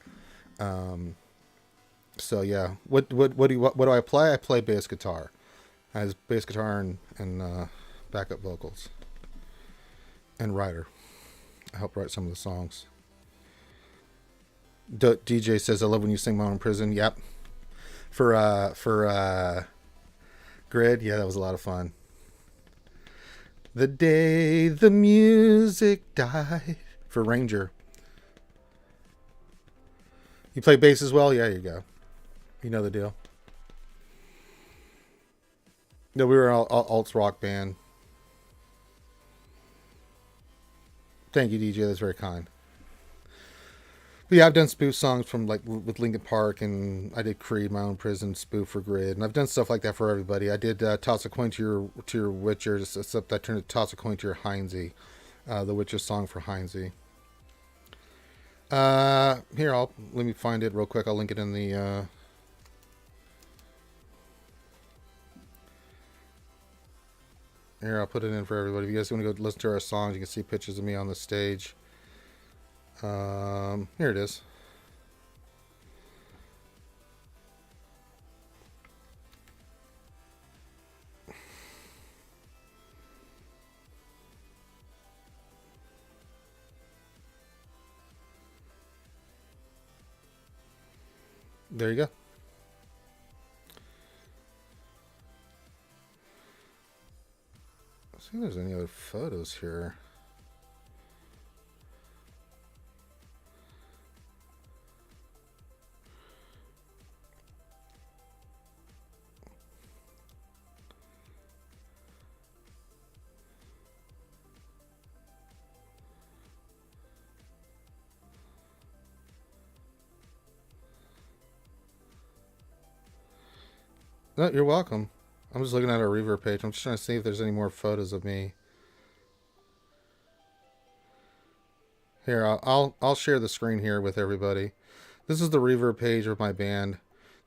So yeah, what do I play? I play bass guitar. I have bass guitar and backup vocals, and writer. I help write some of the songs. DJ says, "I love when you sing My Own Prison." Yep. For Grid, yeah, that was a lot of fun. The day the music died. For Ranger. You play bass as well? Yeah, you go. You know the deal. No, we were an alt rock band. Thank you, DJ. That's very kind. But yeah, I've done spoof songs from with Linkin Park, and I did Creed, My Own Prison, spoof for Grid, and I've done stuff like that for everybody. I did Toss a Coin to Your Witcher, except I turned it Toss a Coin to Your Heinzie, the Witcher song for Heinzie. Here, let me find it real quick. I'll link it in the here. I'll put it in for everybody. If you guys want to go listen to our songs, you can see pictures of me on the stage. Here it is. There you go. Let's see if there's any other photos here. No, you're welcome. I'm just looking at our Reverb page. I'm just trying to see if there's any more photos of me. Here, I'll share the screen here with everybody. This is the Reverb page of my band.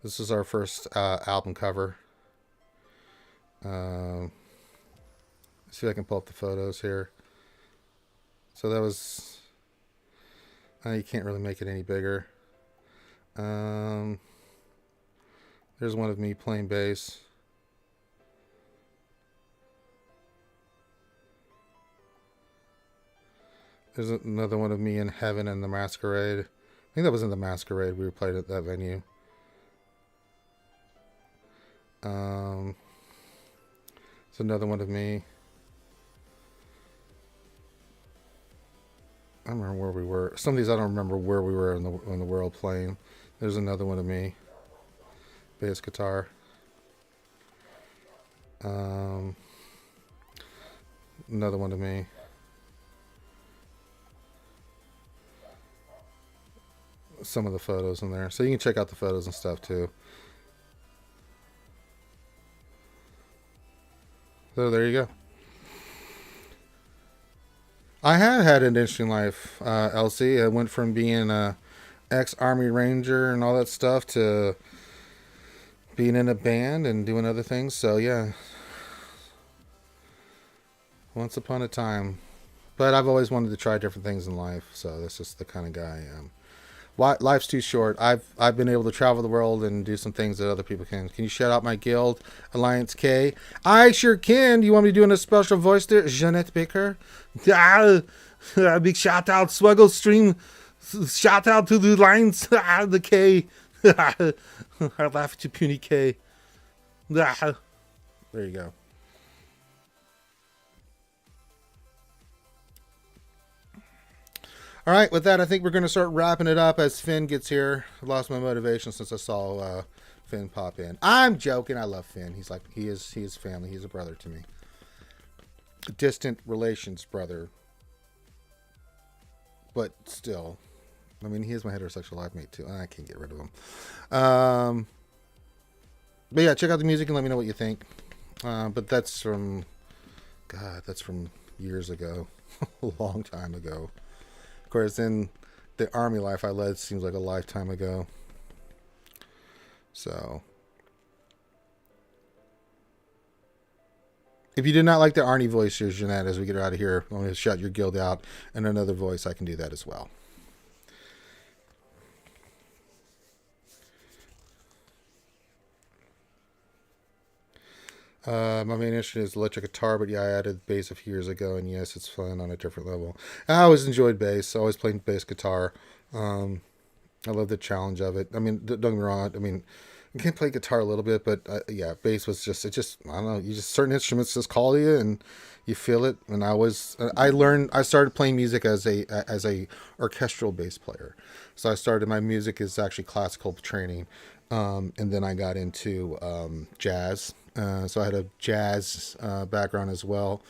This is our first album cover. Let's see if I can pull up the photos here. So that was... you can't really make it any bigger. There's one of me playing bass. There's another one of me in Heaven and the Masquerade. I think that was in the Masquerade. We played at that venue. There's another one of me. I don't remember where we were. Some of these I don't remember where we were in the world playing. There's another one of me. Bass guitar. Another one of me. Some of the photos in there. So you can check out the photos and stuff too. So there you go. I have had an interesting life, Elsie. I went from being a ex-Army Ranger and all that stuff to being in a band and doing other things. So yeah, once upon a time. But I've always wanted to try different things in life, so that's just the kind of guy I am. Life's too short. I've been able to travel the world and do some things that other people can. Can you shout out my guild, Alliance K? I sure can. Do you want me to do in a special voice there? Jeanette Baker? Big shout out, Swuggle Stream. Shout out to the Alliance, the K. I laugh at you, puny K. There you go. All right, with that, I think we're going to start wrapping it up as Finn gets here. I lost my motivation since I saw Finn pop in. I'm joking. I love Finn. He is family. He's a brother to me. A distant relations brother. But still, I mean, he is my heterosexual life mate too. I can't get rid of him. But yeah, check out the music and let me know what you think. But that's from years ago, a long time ago. Of course, in the army life I led seems like a lifetime ago. So, if you did not like the Arnie voice here, Jeanette, as we get out of here, I'm going to shout your guild out in another voice. I can do that as well. My main instrument is electric guitar, but yeah, I added bass a few years ago, and yes, it's fun on a different level. I always enjoyed bass. I always played bass guitar. I love the challenge of it. I mean, don't get me wrong. I mean, I can play guitar a little bit, but yeah, bass was just, I don't know, certain instruments just call to you and you feel it. And I started playing music as a orchestral bass player. So my music is actually classical training. And then I got into jazz. So I had a jazz background as well.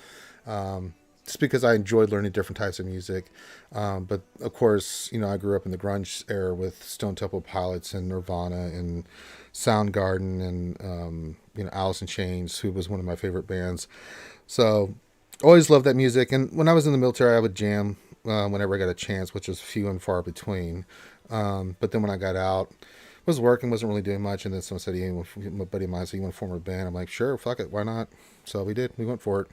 Just because I enjoyed learning different types of music. But of course, I grew up in the grunge era with Stone Temple Pilots and Nirvana and Soundgarden and, Alice in Chains, who was one of my favorite bands. So always loved that music. And when I was in the military, I would jam whenever I got a chance, which was few and far between. But then when I got out, was working, wasn't really doing much, and then someone said, my buddy of mine said, you want to form a band? I'm like, sure, fuck it, why not? So we did, we went for it.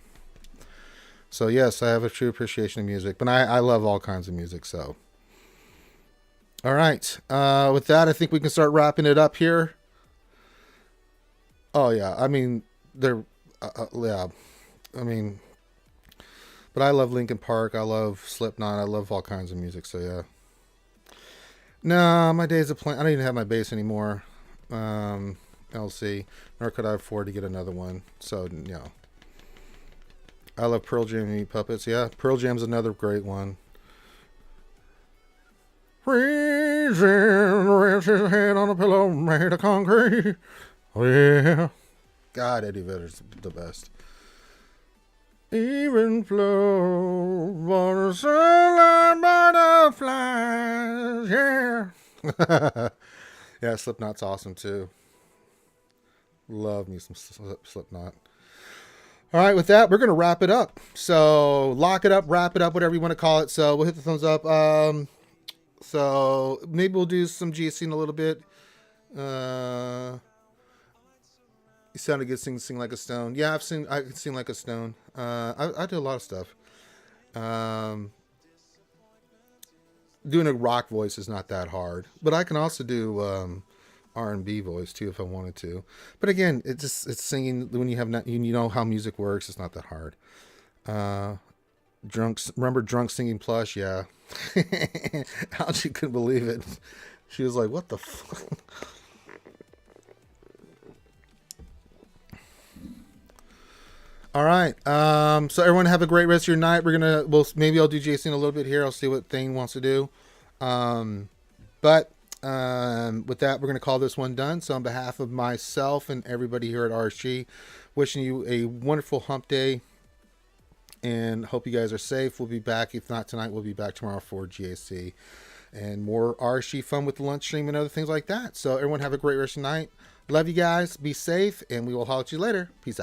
So yes, I have a true appreciation of music, but I love all kinds of music, so. All right, with that, I think we can start wrapping it up here. Oh yeah, I mean, yeah, I mean, but I love Linkin Park, I love Slipknot, I love all kinds of music, so yeah. No, my days of playing, I don't even have my bass anymore. LC, nor could I afford to get another one. So, I love Pearl Jam and Meat Puppets. Yeah, Pearl Jam's another great one. Reason rests his head on a pillow made of concrete. Oh, yeah. God, Eddie Vedder's the best. Even flow, water, sunlight, butterflies, yeah. Yeah, Slipknot's awesome too. Love me some Slipknot. All right, with that, we're going to wrap it up. So, lock it up, wrap it up, whatever you want to call it. So, we'll hit the thumbs up. So, maybe we'll do some GSC in a little bit. You sounded good sing like a stone. Yeah, I can sing like a stone. I do a lot of stuff. Doing a rock voice is not that hard, but I can also do R&B voice too if I wanted to. But again, it's singing when you have not, you know how music works. It's not that hard. Remember Drunk Singing Plush? Yeah. How she couldn't believe it. She was like, "What the fuck." All right. So everyone have a great rest of your night. Maybe I'll do Jason a little bit here. I'll see what Thane wants to do. But with that, we're going to call this one done. So on behalf of myself and everybody here at RSG, wishing you a wonderful hump day and hope you guys are safe. We'll be back. If not tonight, we'll be back tomorrow for GAC and more RSG fun with the lunch stream and other things like that. So everyone have a great rest of the night. Love you guys. Be safe, and we will holler at you later. Peace out.